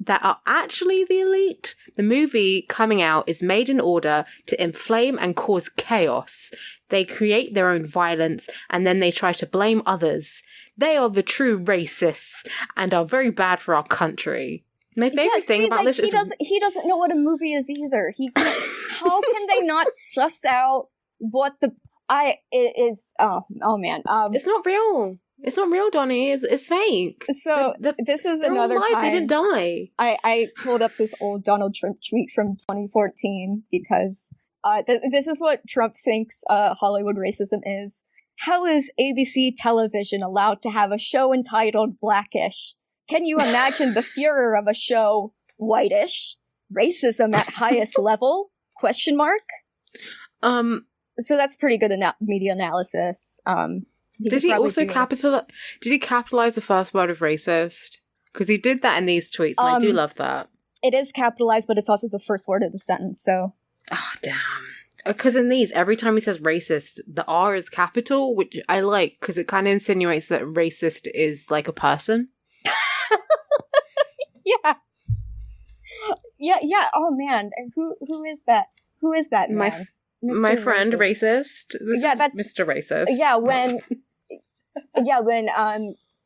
are actually the elite. The movie coming out is made in order to inflame and cause chaos. They create their own violence, and then they try to blame others. They are the true racists and are very bad for our country." My favorite thing about this is he doesn't know what a movie is either. How can they not suss out what it's not real. It's not real, Donnie. It's fake. So this is another alive. time They didn't die. I pulled up this old Donald Trump tweet from 2014 because this is what Trump thinks Hollywood racism is. How is ABC television allowed to have a show entitled Blackish? Can you imagine the furor of a show Whitish? Racism at highest level? Question mark. So that's pretty good media analysis. Did he also capitalize? Did he capitalize the first word of racist? Because he did that in these tweets, and I do love that. It is capitalized, but it's also the first word of the sentence. So, oh damn. Because in these, every time he says racist, the R is capital, which I like because it kind of insinuates that racist is like a person. Yeah. Oh man, who is that? Who is that man? My friend, racist. That's Mr. Racist. Yeah, when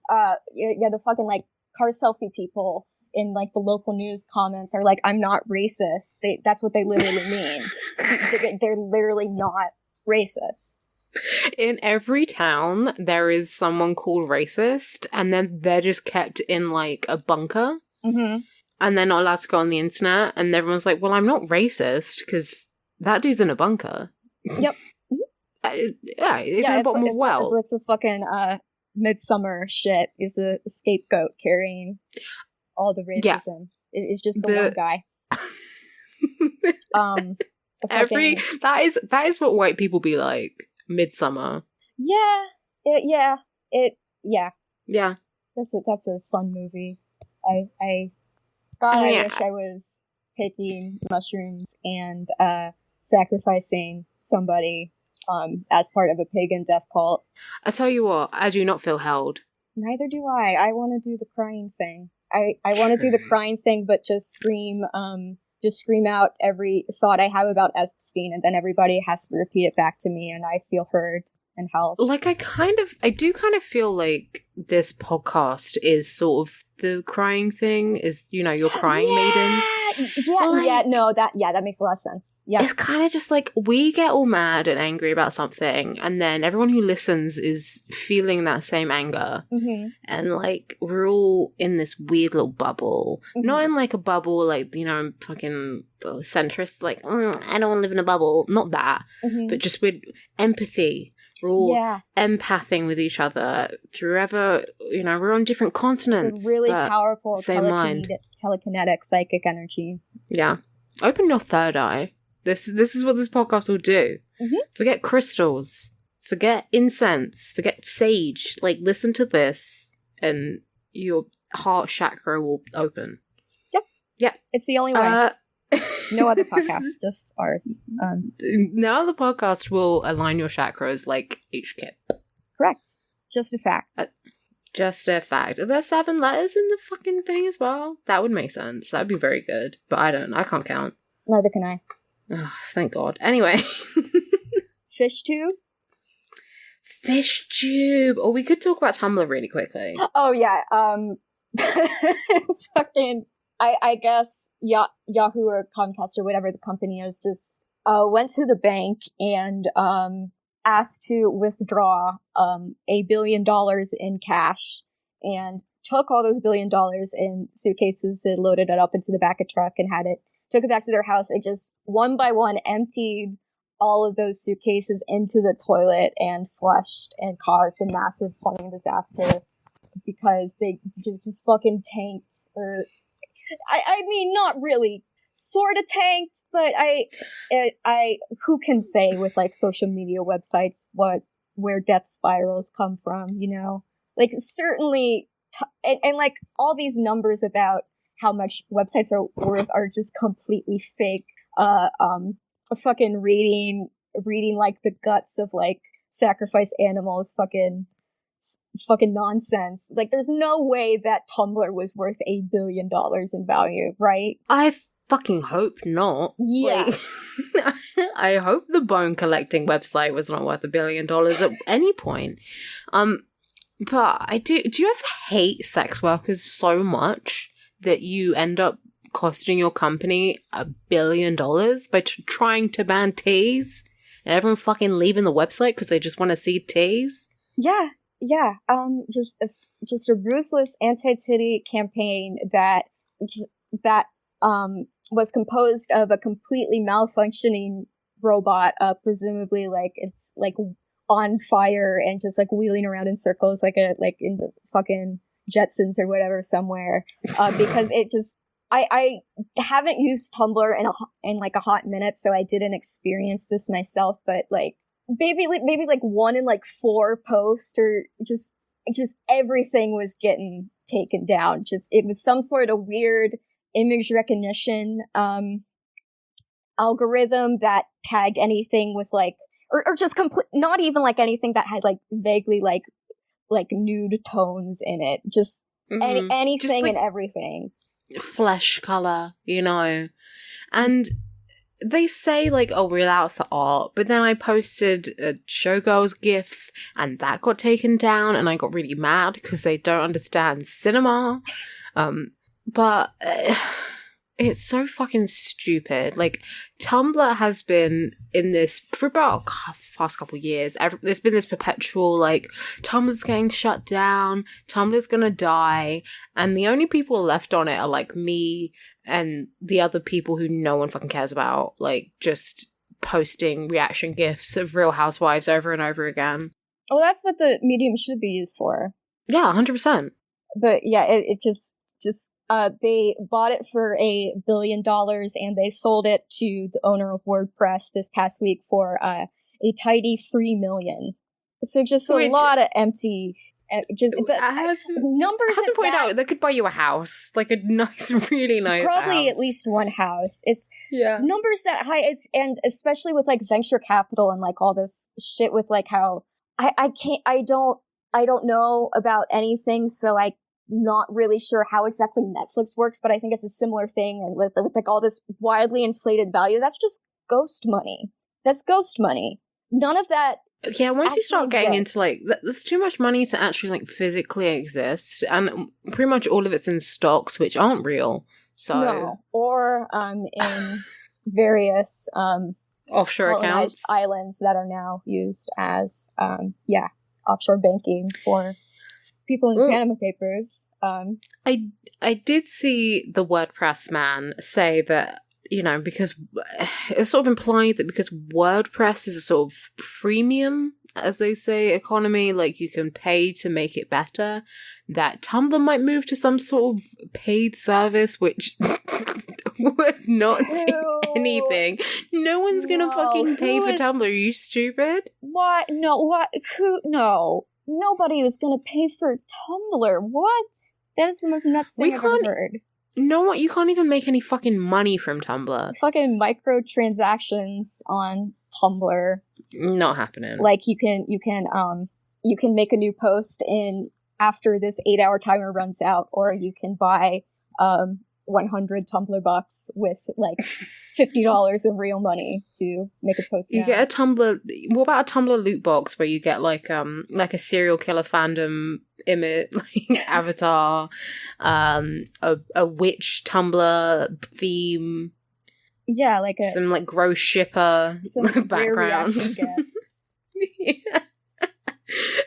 the fucking like car selfie people in like the local news comments are like, "I'm not racist." That's what they literally mean. They're literally not racist. In every town, there is someone called racist, and then they're just kept in, like, a bunker, and they're not allowed to go on the internet, and everyone's like, well, I'm not racist, because that dude's in a bunker. Yep. Yeah, it's in a bottom of a well. It's a fucking Midsummer shit. Is the scapegoat carrying all the racism. Yeah. It's just the one guy. That is what white people be like. Midsummer. Yeah. Yeah. That's a fun movie. I wish I was taking mushrooms and sacrificing somebody as part of a pagan death cult. I tell you what, I do not feel held. Neither do I. I want to do the crying thing. I want to do the crying thing, but just scream out every thought I have about Epstein, and then everybody has to repeat it back to me, and I feel heard and helped. Like, I do kind of feel like this podcast is sort of the crying thing, is, you know, your crying maidens. That makes a lot of sense. Yeah. It's kind of just like, we get all mad and angry about something, and then everyone who listens is feeling that same anger. And, like, we're all in this weird little bubble. Not in, like, a bubble, like, you know, fucking centrist, like, I don't want to live in a bubble. Not that. But just with empathy. We're all empathing with each other through you know, we're on different continents. It's a really powerful telekinetic psychic energy. Yeah. Open your third eye. This is what this podcast will do. Forget crystals. Forget incense. Forget sage. Like, listen to this and your heart chakra will open. Yep. It's the only way. No other podcast, just ours. No other podcast will align your chakras like HKIP. Correct. Just a fact. Just a fact. Are there 7 letters in the fucking thing as well? That would make sense. That'd be very good. But I can't count. Neither can I. Oh, thank God. Anyway. Fish tube? Fish tube. Oh, we could talk about Tumblr really quickly. Oh, yeah. Fucking... I guess Yahoo or Comcast or whatever the company is just went to the bank and asked to withdraw $1 billion in cash, and took all those $1 billion in suitcases and loaded it up into the back of a truck and took it back to their house and just one by one emptied all of those suitcases into the toilet and flushed, and caused a massive plumbing disaster because they just fucking tanked. Or I mean, not really, sort of tanked, but I who can say with, like, social media websites where death spirals come from, you know? Like, certainly, and like, all these numbers about how much websites are worth are just completely fake. Fucking reading, like, the guts of, like, sacrifice animals, fucking nonsense. Like, there's no way that Tumblr was worth $1 billion in value, right? I fucking hope not. Yeah. Like, I hope the bone collecting website was not worth $1 billion at any point. But do you ever hate sex workers so much that you end up costing your company $1 billion by trying to ban teas, and everyone fucking leaving the website because they just want to see teas? Yeah. Just a ruthless anti-titty campaign that was composed of a completely malfunctioning robot, presumably, like, it's like on fire and just, like, wheeling around in circles like in the fucking Jetsons or whatever somewhere. Because it just, I haven't used Tumblr in like a hot minute, so I didn't experience this myself, but, like, maybe like 1 in, like, 4 posts, or just everything was getting taken down. Just, it was some sort of weird image recognition algorithm that tagged anything with, like, or just not even, like, anything that had, like, vaguely like nude tones in it. Just anything, just, like, and everything. Flesh color, you know. And they say, like, oh, we're allowed for art, but then I posted a Showgirls gif, and that got taken down, and I got really mad because they don't understand cinema. But It's so fucking stupid. Like, Tumblr has been in this for about past couple of years. There's been this perpetual, like, Tumblr's getting shut down, Tumblr's gonna die, and the only people left on it are, like, me and the other people who no one fucking cares about, like, just posting reaction gifs of Real Housewives over and over again. Well, that's what the medium should be used for. Yeah, 100%. But yeah, it just they bought it for $1 billion and they sold it to the owner of WordPress this past week for a tidy $3 million. So just a lot of empty. Numbers. Hasn't pointed out that could buy you a house, like a nice, really nice. Probably house. At least one house. It's numbers that high. And especially with like venture capital and like all this shit with like how I don't know about anything, so I'm not really sure how exactly Netflix works, but I think it's a similar thing. And with like all this wildly inflated value, that's just ghost money. That's ghost money. None of that. Yeah, once you start getting into like, there's too much money to actually like physically exist, and pretty much all of it's in stocks which aren't real. So no. Or in various offshore accounts, islands that are now used as offshore banking for people in the Panama Papers. I did see the WordPress man say that, you know, because it's sort of implied that because WordPress is a sort of freemium, as they say, economy, like you can pay to make it better, that Tumblr might move to some sort of paid service, which would not do anything. No one's gonna fucking pay for Tumblr. Are you stupid? What? No, what? No. Nobody was gonna pay for Tumblr. What? That is the most nuts thing I've ever heard. No, what? You can't even make any fucking money from Tumblr. Fucking microtransactions on Tumblr. Not happening. Like you can make a new post in after this 8-hour timer runs out, or you can buy 100 Tumblr bucks with like $50 of real money to make a post. You get a Tumblr. What about a Tumblr loot box where you get like a serial killer fandom image, like avatar, a witch Tumblr theme. Yeah, like some like gross shipper background. Yeah.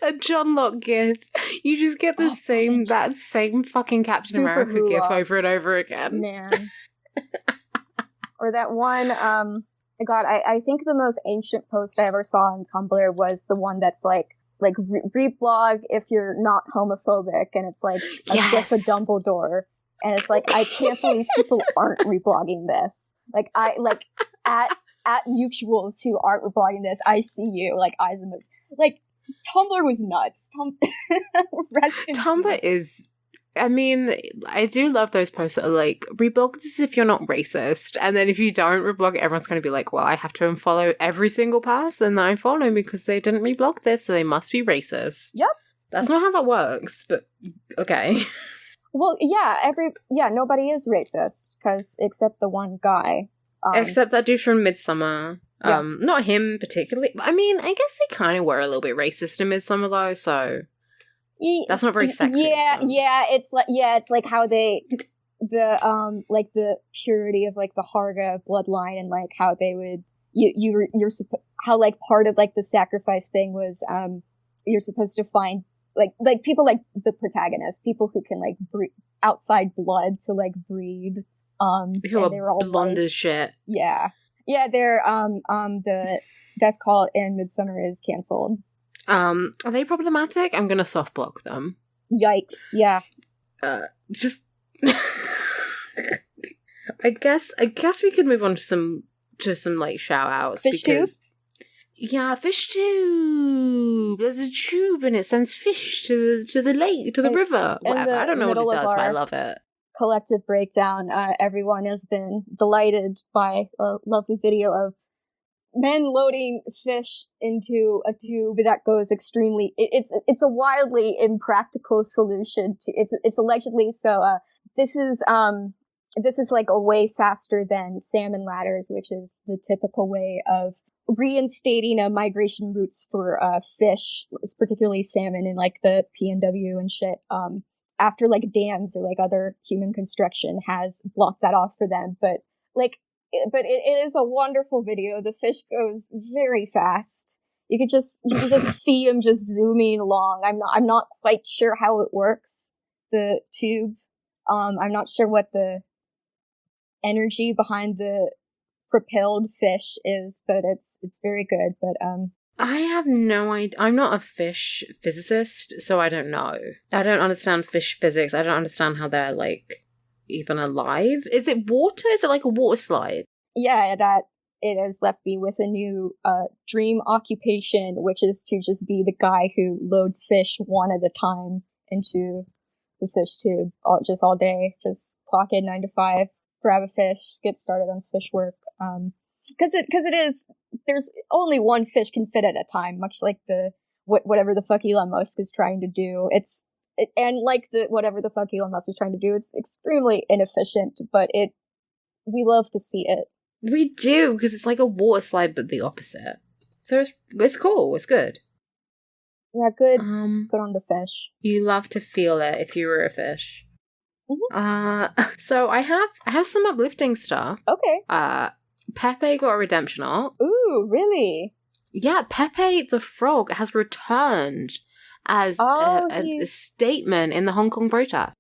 A John Locke gif. You just get the that same fucking Captain Super America gif over and over again. Man. Or that one, God, I think the most ancient post I ever saw on Tumblr was the one that's like reblog if you're not homophobic, and it's like a gif of Dumbledore, and it's like, I can't believe people aren't reblogging this. Like at mutuals who aren't reblogging this, I see you, like eyes in the like. Tumblr was nuts. Tumblr is, I mean, I do love those posts that are like, reblog this if you're not racist, and then if you don't reblog it, everyone's going to be like, well, I have to unfollow every single person that I follow because they didn't reblog this, so they must be racist. Yep. That's not how that works, but okay. Well, nobody is racist, except the one guy. Except that dude from Midsummer. Not him particularly. I mean, I guess they kind of were a little bit racist in Midsummer though, so that's not very sexy. It's like how they like the purity of like the Harga bloodline, and like how they would how like part of like the sacrifice thing was you're supposed to find like people like the protagonist, people who can like breed outside blood to like breed. Who are all blonde as shit. Yeah, they're the death call in Midsummer is cancelled. Are they problematic? I'm gonna soft block them. Yikes! Yeah. Just. I guess we could move on to some like shout outs. Fish tube. Yeah, fish tube. There's a tube and it sends fish to the lake, to the river. Whatever. I don't know what it does, but I love it. Collective breakdown. Everyone has been delighted by a lovely video of men loading fish into a tube that goes extremely. It's a wildly impractical solution to. It's allegedly so. This is like a way faster than salmon ladders, which is the typical way of reinstating migration routes for fish, particularly salmon in like the PNW and shit. after like dams or like other human construction has blocked that off for them. But it is a wonderful video. The fish goes very fast. You could just see him just zooming along. I'm not quite sure how it works, the tube. I'm not sure what the energy behind the propelled fish is, but it's very good. But I have no idea. I'm not a fish physicist, so I don't know. I don't understand fish physics. I don't understand how they're, like, even alive. Is it water? Is it like a water slide? Yeah, that it has left me with a new dream occupation, which is to just be the guy who loads fish one at a time into the fish tube all day. Just clock in 9 to 5, grab a fish, get started on fish work. Because it is, there's only one fish can fit at a time, much like whatever the fuck Elon Musk is trying to do. And like whatever the fuck Elon Musk is trying to do, it's extremely inefficient, but we love to see it. We do, because it's like a water slide, but the opposite. So it's cool. It's good. Yeah, good. Good on the fish. You love to feel it if you were a fish. Mm-hmm. So I have some uplifting stuff. Okay. Pepe got a redemption arc. Ooh, really? Yeah, Pepe the Frog has returned as a statement in the Hong Kong protest.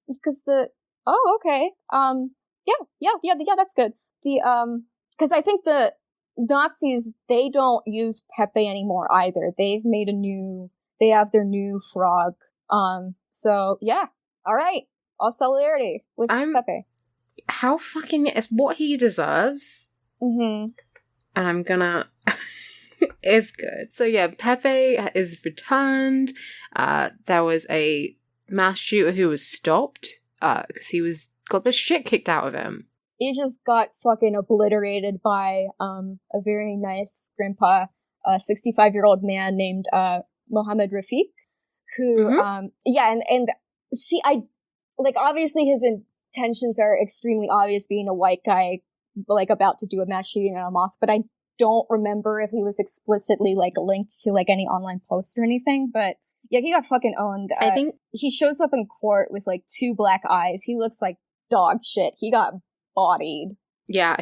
Because okay. Yeah, that's good. Because I think the Nazis, they don't use Pepe anymore either. They have their new frog. So yeah, all right. All solidarity with Pepe. How fucking it's what he deserves. Mm-hmm. And I'm gonna. It's good. So yeah, Pepe is returned. There was a mass shooter who was stopped because he got the shit kicked out of him. He just got fucking obliterated by a very nice grandpa, a 65-year-old man named Mohammed Rafiq, who and see, I like, obviously his intentions are extremely obvious, being a white guy like about to do a mass shooting at a mosque, but I don't remember if he was explicitly like linked to like any online post or anything. But yeah, he got fucking owned. I think he shows up in court with like 2 black eyes. He looks like dog shit. He got bodied. Yeah,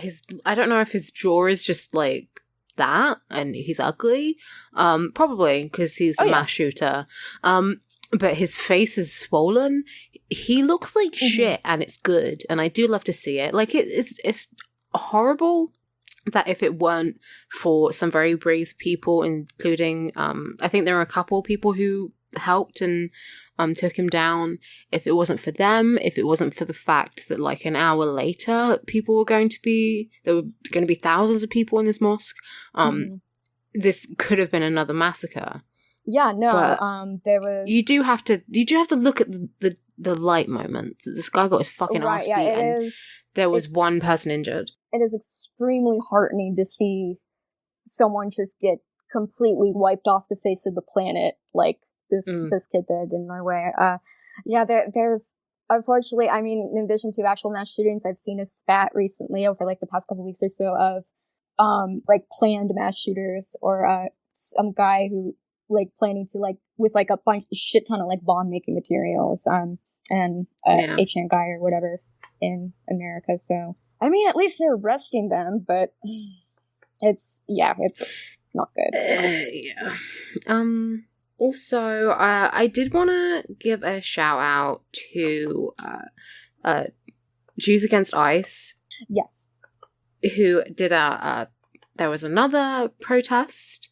I don't know if his jaw is just like that and he's ugly. Probably because he's a mass shooter. But his face is swollen. He looks like shit, and it's good, and I do love to see it. Like it's horrible that if it weren't for some very brave people, including I think there were a couple of people who helped and took him down. If it wasn't for them, if it wasn't for the fact that like an hour later there were going to be thousands of people in this mosque, this could have been another massacre. Yeah, no, but there was. You do have to look at the light moment. This guy got his fucking ass beat, and there was one person injured. It is extremely heartening to see someone just get completely wiped off the face of the planet like this kid did in Norway. There's unfortunately, I mean, in addition to actual mass shootings, I've seen a spat recently over like the past couple weeks or so of like planned mass shooters or some guy who like planning to like with like a shit ton of like bomb making materials and HN guy or whatever in America. So I mean, at least they're arresting them, but it's not good. Also, I did want to give a shout out to Jews Against ICE. Yes. Who did there was another protest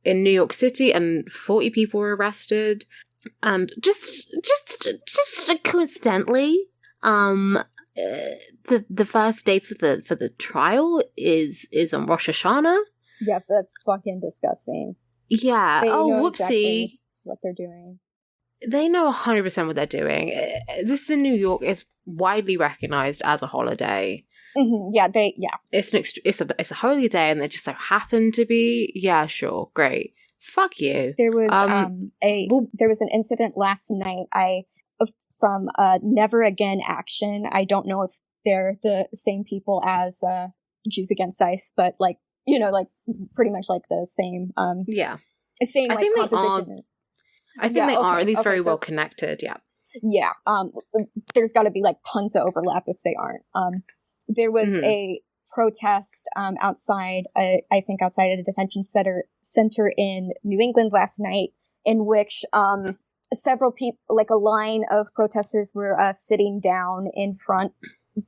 in New York City, and 40 people were arrested. And just coincidentally, the first day for the trial is on Rosh Hashanah. Yep, that's fucking disgusting. Yeah. Whoopsie. Exactly what they're doing. They know 100% what they're doing. This is in New York. It's widely recognized as a holiday. Mm-hmm. Yeah, it's a holy day, and they just so happen to be. Yeah, sure, great. Fuck you. There was there was an incident last night. From Never Again Action. I don't know if they're the same people as Jews Against ICE, but like like pretty much like the same. Same like composition. I think they are at least very well connected. Yeah. Yeah. There's got to be like tons of overlap if they aren't. There was a protest outside, I think outside a detention center in New England last night, in which several people, like a line of protesters, were sitting down in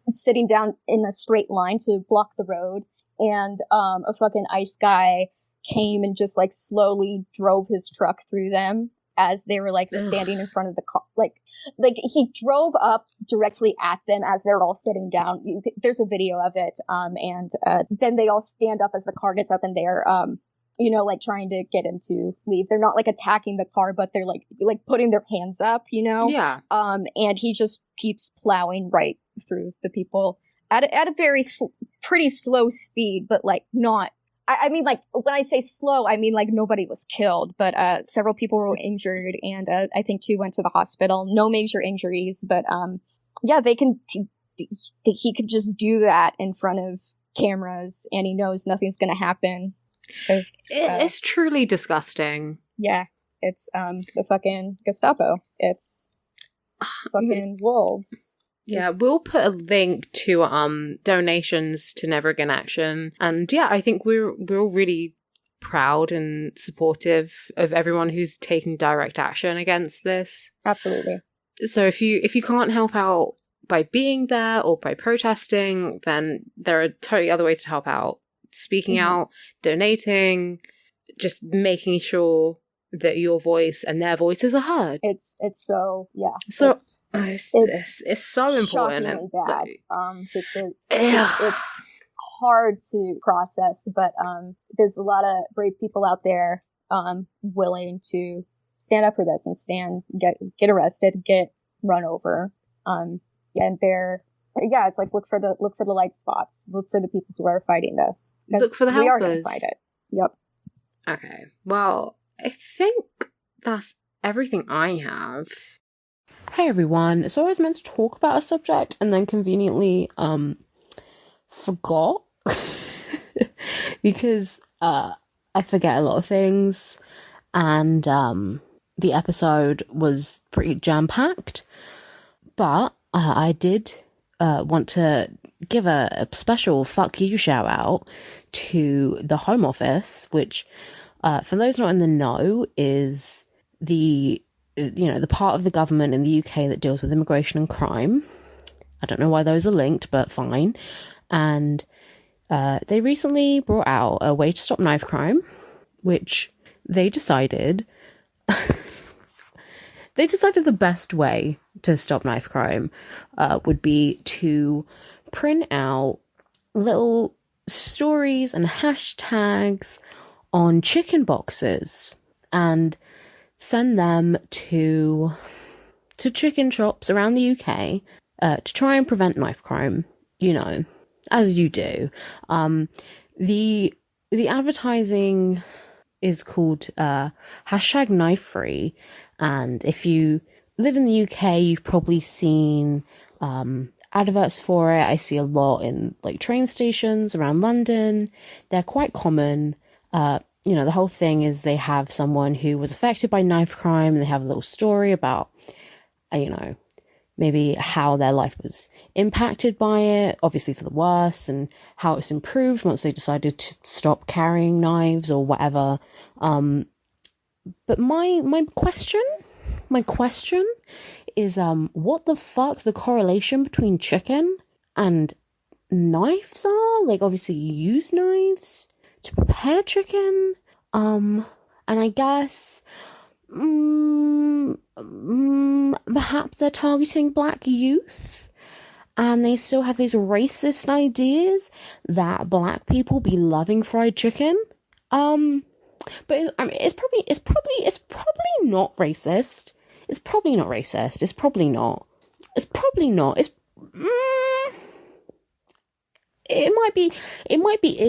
a straight line to block the road, and a fucking ICE guy came and just like slowly drove his truck through them as they were like standing in front of the car. Like he drove up directly at them as they're all sitting down. There's a video of it. And then they all stand up as the car gets up, and they're, like trying to get him to leave. They're not like attacking the car, but they're like putting their hands up, Yeah. And he just keeps plowing right through the people at a very pretty slow speed, but like not. I mean, like, when I say slow, I mean, like, nobody was killed, but several people were injured, and I think 2 went to the hospital. No major injuries, but yeah, he could just do that in front of cameras, and he knows nothing's going to happen. It's truly disgusting. Yeah, it's the fucking Gestapo. It's fucking wolves. Yeah, we'll put a link to donations to Never Again Action, and yeah, I think we're all really proud and supportive of everyone who's taking direct action against this. Absolutely. So if you can't help out by being there or by protesting, then there are totally other ways to help out. Speaking out, donating, just making sure that your voice and their voices are heard. It's so, yeah. So it's so important. Shockingly bad. It's hard to process, but there's a lot of brave people out there willing to stand up for this and get arrested, get run over, and it's like look for the light spots, look for the people who are fighting this. Look for the helpers. We are going to fight it. Yep. Okay. Well, I think that's everything I have. Hey everyone, so I was meant to talk about a subject and then conveniently forgot because I forget a lot of things, and the episode was pretty jam-packed, but I did want to give a special fuck you shout out to the Home Office, which for those not in the know is the part of the government in the UK that deals with immigration and crime. I don't know why those are linked, but fine. And they recently brought out a way to stop knife crime, which they decided the best way to stop knife crime would be to print out little stories and hashtags on chicken boxes and send them to chicken shops around the UK to try and prevent knife crime, as you do. The advertising is called hashtag knife free, and if you live in the UK, you've probably seen adverts for it. I see a lot in like train stations around London. They're quite common. The whole thing is they have someone who was affected by knife crime, and they have a little story about, maybe how their life was impacted by it, obviously for the worse, and how it's improved once they decided to stop carrying knives or whatever. But my question is, what the fuck the correlation between chicken and knives are? Like, obviously you use knives to prepare chicken, and I guess perhaps they're targeting black youth, and they still have these racist ideas that black people be loving fried chicken. But it's probably not racist. It's probably not racist. It's probably not. It might be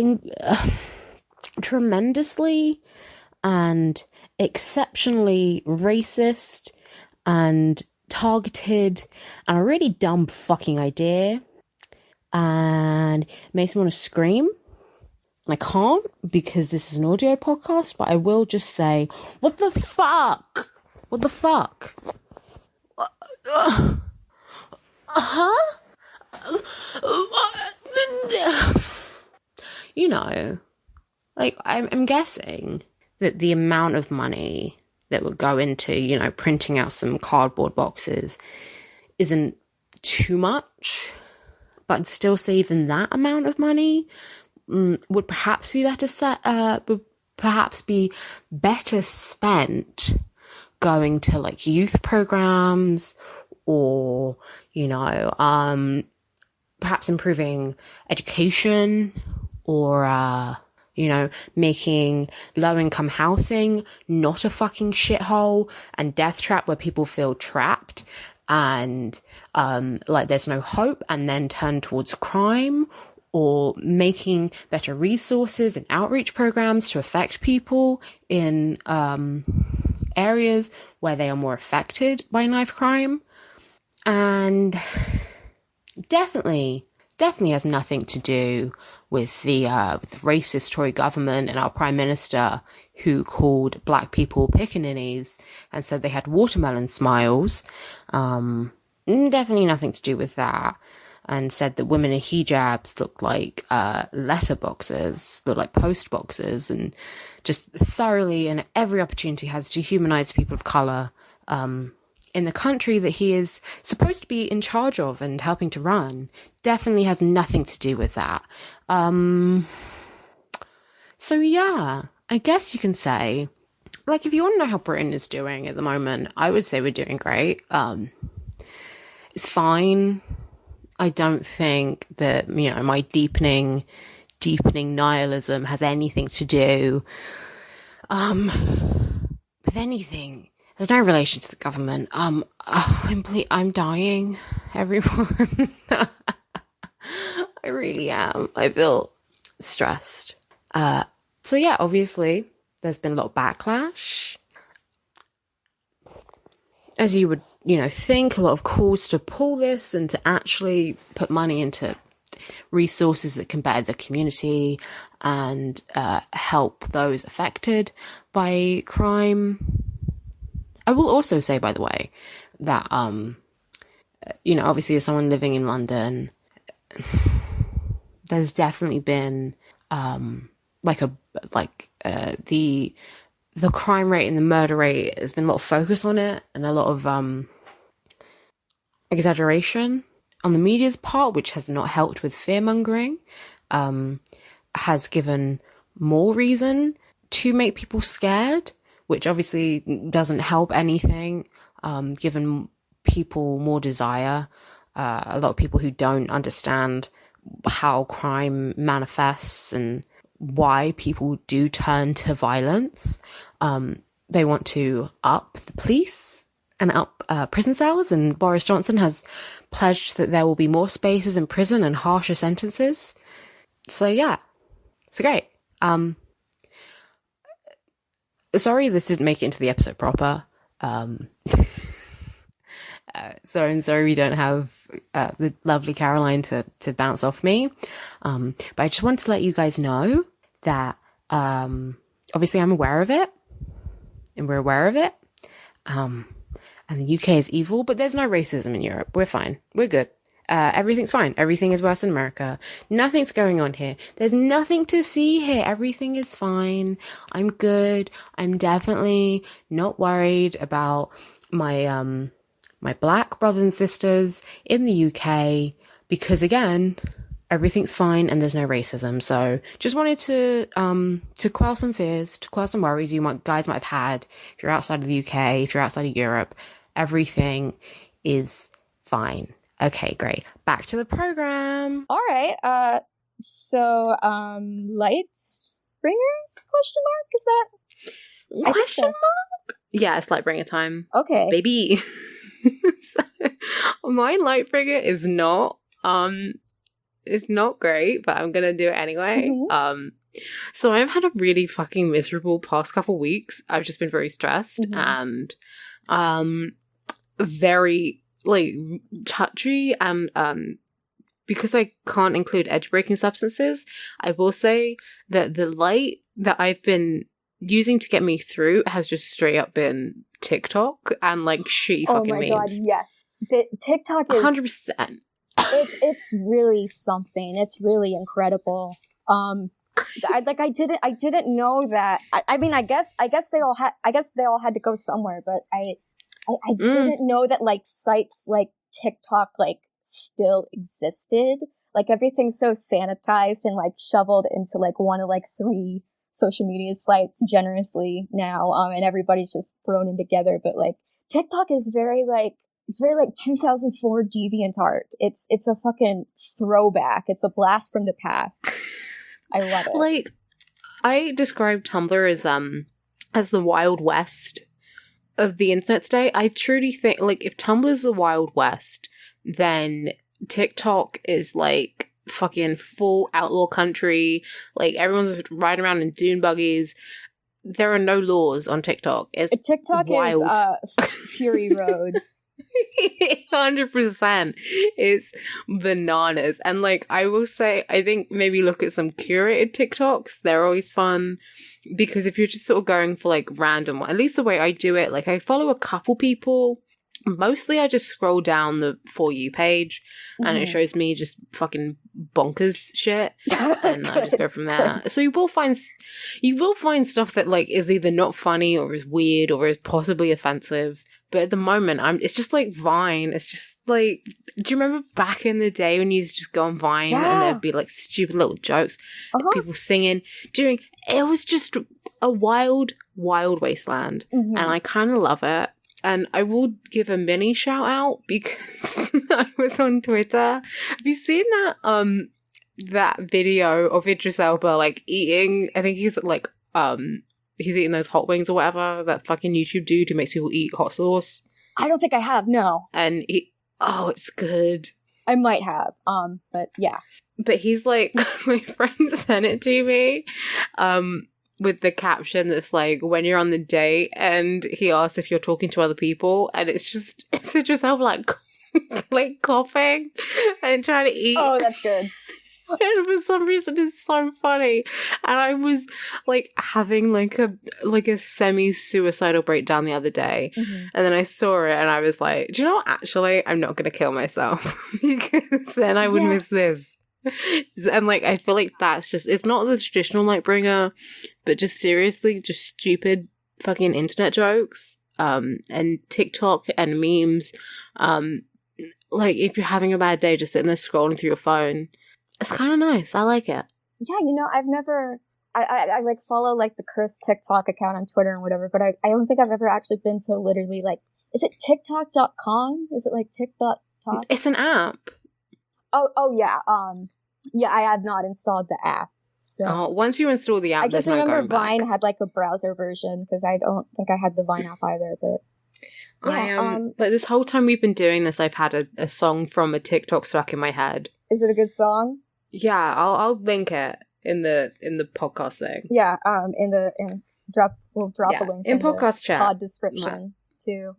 tremendously and exceptionally racist and targeted and a really dumb fucking idea, and it makes me want to scream. I can't because this is an audio podcast, but I will just say, what the fuck? Huh? You know, like, I'm guessing that the amount of money that would go into, you know, printing out some cardboard boxes isn't too much, but I'd still say even that amount of money would perhaps be better spent going to, like, youth programs, or, you know, perhaps improving education, or you know, making low-income housing not a fucking shithole and death trap where people feel trapped and like there's no hope, and then turn towards crime, or making better resources and outreach programs to affect people in areas where they are more affected by knife crime. And definitely has nothing to do with the racist Tory government and our Prime Minister, who called black people pickaninnies and said they had watermelon smiles. Definitely nothing to do with that. And said that women in hijabs look like letterboxes, look like post boxes, and just thoroughly, and every opportunity has dehumanized people of colour in the country that he is supposed to be in charge of and helping to run. Definitely has nothing to do with that. So yeah, I guess you can say, like, if you want to know how Britain is doing at the moment, I would say we're doing great. It's fine. I don't think that, you know, my deepening nihilism has anything to do with anything. There's no relation to the government. I'm dying, everyone. I really am. I feel stressed. So yeah, obviously there's been a lot of backlash, as you would, you know, think, a lot of calls to pull this and to actually put money into resources that can better the community and help those affected by crime. I will also say, by the way, that you know, obviously as someone living in London, there's definitely been the crime rate and the murder rate, has been a lot of focus on it, and a lot of exaggeration on the media's part, which has not helped with fear-mongering, has given more reason to make people scared, which obviously doesn't help anything, given people more desire. A lot of people who don't understand how crime manifests and why people do turn to violence. They want to up the police and up prison cells, and Boris Johnson has pledged that there will be more spaces in prison and harsher sentences. So yeah, it's great. Sorry this didn't make it into the episode proper. Sorry we don't have the lovely Caroline to bounce off me. But I just want to let you guys know that obviously I'm aware of it, and we're aware of it. And the UK is evil, but there's no racism in Europe. We're fine. We're good. Everything's fine. Everything is worse in America. Nothing's going on here. There's nothing to see here. Everything is fine. I'm good. I'm definitely not worried about my my black brothers and sisters in the UK, because again, everything's fine and there's no racism. So just wanted to quell some fears, to quell some worries you guys might have had. If you're outside of the UK, if you're outside of Europe, everything is fine. Okay, great. Back to the program. All right. So, lights bringers? Question mark? Is that question mark? Yeah, it's Lightbringer time. Okay, baby. So, my Lightbringer is not it's not great, but I'm gonna do it anyway. Mm-hmm. So I've had a really fucking miserable past couple weeks. I've just been very stressed, mm-hmm. and very like touchy, and because I can't include edge breaking substances, I will say that the light that I've been using to get me through has just straight up been TikTok and like shitty fucking memes. Oh my god, yes. TikTok is 100%. It's really something. It's really incredible. I didn't know that. I mean, I guess they all had to go somewhere, but I didn't know that like sites like TikTok like still existed. Like everything's so sanitized and like shoveled into like one of like 3 social media sites generously now, and everybody's just thrown in together. But like TikTok is very like 2004 DeviantArt. It's a fucking throwback. It's a blast from the past. I love it. Like, I describe Tumblr as the Wild West of the internet today. I truly think, like, if Tumblr's the Wild West, then TikTok is, like, fucking full outlaw country. Like, everyone's riding around in dune buggies. There are no laws on TikTok. TikTok wild. Is Fury Road. 100%. It's bananas. And like, I will say, I think maybe look at some curated TikToks. They're always fun, because if you're just sort of going for like random, at least the way I do it, like I follow a couple people. Mostly I just scroll down the For You page and it shows me just fucking bonkers shit and I just go from there. So you will find stuff that like is either not funny or is weird or is possibly offensive. But at the moment, it's just like Vine. It's just like, do you remember back in the day when you used to just go on Vine and there'd be like stupid little jokes, people singing, it was just a wild, wild wasteland. And I kind of love it. And I will give a mini shout out because I was on Twitter. Have you seen that video of Idris Elba like eating? I think he's like he's eating those hot wings or whatever. That fucking YouTube dude who makes people eat hot sauce. I don't think I have. No. And it's good. I might have. But yeah. But he's like, my friend sent it to me. With the caption that's like, when you're on the date and he asks if you're talking to other people, and it's just yourself like like coughing and trying to eat. Oh, that's good. And for some reason it's so funny. And I was like having like a semi-suicidal breakdown the other day. And then I saw it and I was like, do you know what, actually I'm not gonna kill myself because then I would miss this. And like I feel like that's just, it's not the traditional Lightbringer, but just seriously just stupid fucking internet jokes and TikTok and memes. Like if you're having a bad day, just sitting there scrolling through your phone, it's kind of nice. I like it. Yeah, I've never I like follow like the Chris TikTok account on Twitter and whatever, but I don't think I've ever actually been to literally like, is it TikTok.com? Is it like TikTok? It's an app. Oh yeah. Yeah, I have not installed the app. So once you install the app, I just remember Vine had like a browser version because I don't think I had the Vine app either. But yeah, like this whole time we've been doing this, I've had a song from a TikTok stuck in my head. Is it a good song? Yeah, I'll link it in the podcast thing. Yeah, we'll drop a link in podcast chat pod description too.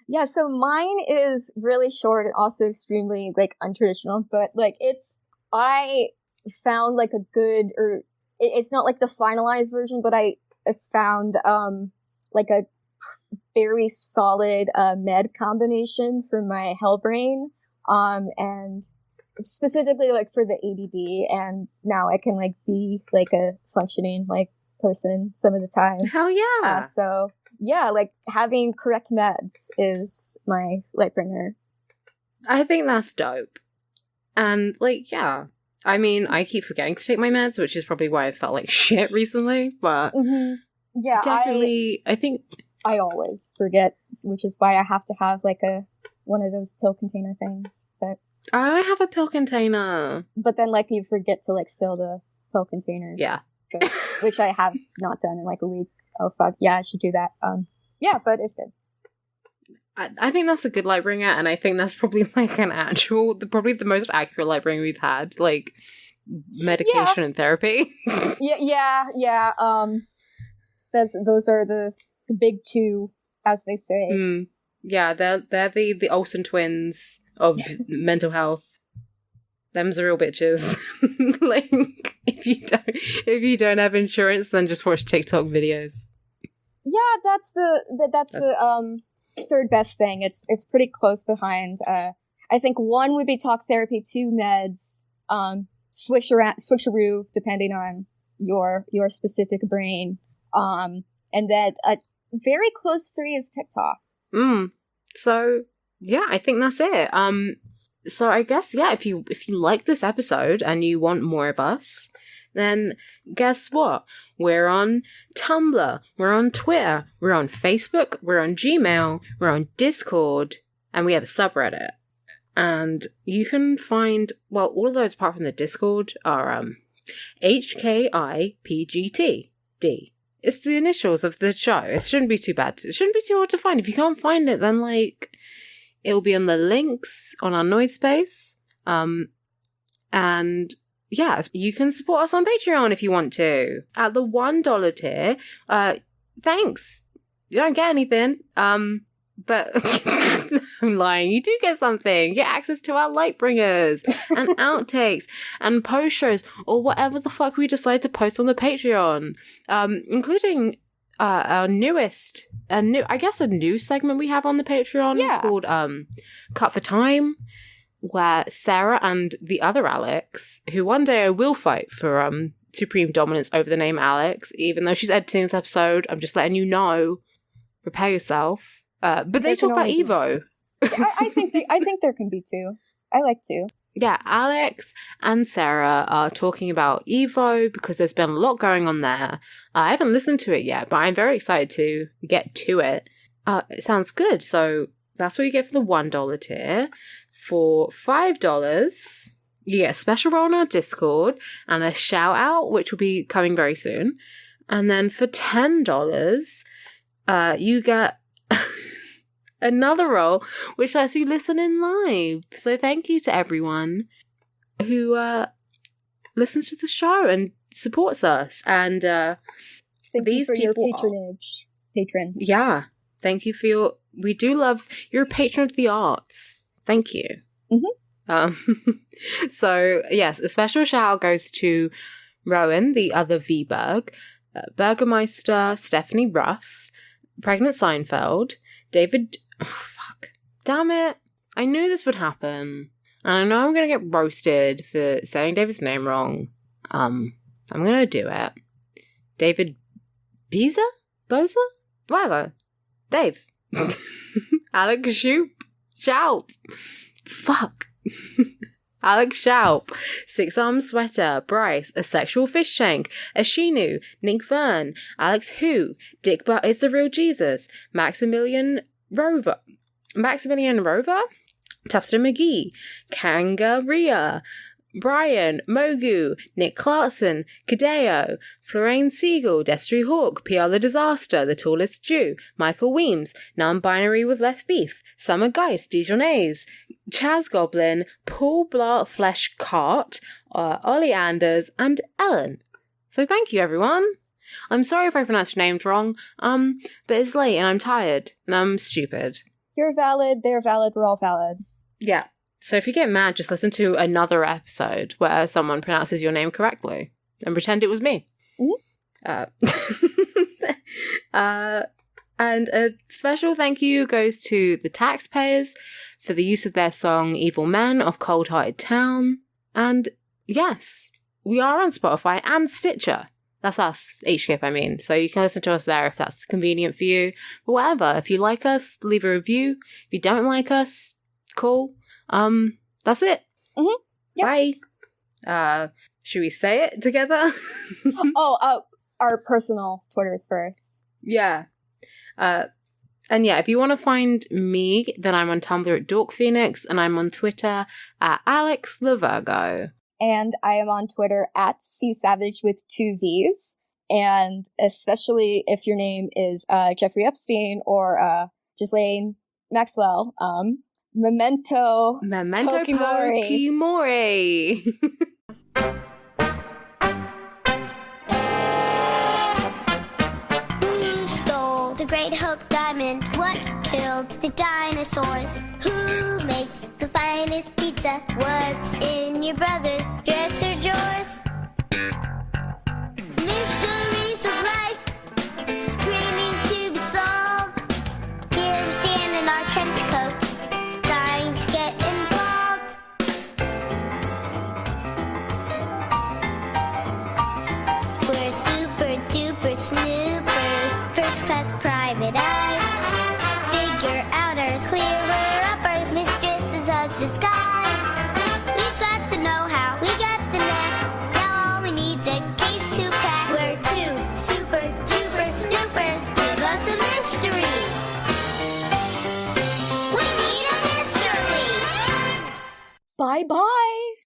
Yeah, so mine is really short and also extremely, like, untraditional, but, like, I found, like, it's not, like, the finalized version, but I found, like, a very solid, med combination for my Hellbrain, and specifically, like, for the ADD, and now I can, like, be, like, a functioning, like, person some of the time. Hell yeah! Yeah, like, having correct meds is my Lightbringer. I think that's dope. And, like, yeah. I mean, I keep forgetting to take my meds, which is probably why I felt like shit recently, but yeah, definitely, I think... I always forget, which is why I have to have, like, one of those pill container things. But I have a pill container. But then, like, you forget to, like, fill the pill container. Yeah. So, which I have not done in, like, a week. Oh fuck, yeah, I should do that. Yeah, but it's good. I think that's a good Lightbringer, and I think that's probably like probably the most accurate Lightbringer we've had, like medication and therapy. yeah. Those are the big two, as they say. Yeah, they're the Olsen twins of mental health. Them's the real bitches. Like, if you don't have insurance, then just watch TikTok videos. Yeah, that's the third best thing. It's pretty close behind. I think 1 would be talk therapy, 2 meds, switcheroo depending on your specific brain, and then a very close 3 is TikTok. So yeah, I think that's it. So I guess, yeah, if you like this episode and you want more of us, then guess what? We're on Tumblr, we're on Twitter, we're on Facebook, we're on Gmail, we're on Discord, and we have a subreddit. And you can find, well, all of those apart from the Discord are HKIPGTD. It's the initials of the show. It shouldn't be too bad. It shouldn't be too hard to find. If you can't find it, then, like, it'll be on the links on our Noid space. And yeah, you can support us on Patreon if you want to. At the $1 tier, thanks. You don't get anything. But I'm lying. You do get something. You get access to our Lightbringers and outtakes and post shows or whatever the fuck we decide to post on the Patreon, including our newest, a new segment we have on the Patreon called Cut for Time, where Sarah and the other Alex, who one day I will fight for supreme dominance over the name Alex, even though she's editing this episode, I'm just letting you know. Prepare yourself. But they talk about Evo. I think there can be 2. I like 2. Yeah, Alex and Sarah are talking about Evo because there's been a lot going on there. I haven't listened to it yet, but I'm very excited to get to it. It sounds good. So that's what you get for the $1 tier. For $5, you get a special role on our Discord and a shout out, which will be coming very soon. And then for $10, you get another role, which lets you listen in live. So thank you to everyone who listens to the show and supports us. And thank these you for people your patronage, patrons. Yeah, thank you for your. We do love. You're a patron of the arts. Thank you. So yes, a special shout out goes to Rowan, the other V-Berg, Burgermeister, Stephanie Ruff, Pregnant Seinfeld, David. Oh, fuck. Damn it. I knew this would happen. And I know I'm going to get roasted for saying David's name wrong. I'm going to do it. David Beezer? Boza? Whatever. Dave. Alex Shoup. Fuck. Alex Shoup, Six Arm Sweater, Bryce, A Sexual Fish Shank, Ashinu, Nick Vern, Alex Who, Dick Butt is the Real Jesus, Maximilian Rover, Tufston McGee, Kangaroo, Brian, Mogu, Nick Clarkson, Kadeo, Florine Siegel, Destry Hawk, PR The Disaster, The Tallest Jew, Michael Weems, Non-Binary with Left Beef, Summer Geist, Dijonnaise, Chaz Goblin, Paul Blart Flesh Cart, Ollie Anders, and Ellen. So thank you, everyone. I'm sorry if I pronounced your names wrong, but it's late and I'm tired and I'm stupid. You're valid, they're valid, we're all valid. Yeah. So if you get mad, just listen to another episode where someone pronounces your name correctly and pretend it was me. Mm-hmm. And a special thank you goes to the Taxpayers for the use of their song Evil Men of Cold Hearted Town. And yes, we are on Spotify and Stitcher. That's us, HKIP, I mean. So you can listen to us there if that's convenient for you. But whatever, if you like us, leave a review. If you don't like us, cool. That's it. Mm-hmm. Yep. Bye. Should we say it together? Our personal Twitters first. Yeah. And yeah, if you want to find me, then I'm on Tumblr at Dork Phoenix, and I'm on Twitter at Alex Lavergo. And I am on Twitter at csavage with 2 V's. And especially if your name is Jeffrey Epstein or Ghislaine Maxwell, Memento Pokimori. Who stole the Great Hope Diamond? What killed the dinosaurs? Who makes the finest pizza? What's in your your brother's dresser drawers. Mysteries of life, screaming to be solved. Here we stand in our trench coats, dying to get involved. We're super duper snoopers, first class private eyes. Figure outers, clearer uppers, mistresses of disguise. We've got the know-how, we got the knack. Now all we need's a case to crack. We're two super duper snoopers. Give us a mystery. We need a mystery. Bye-bye.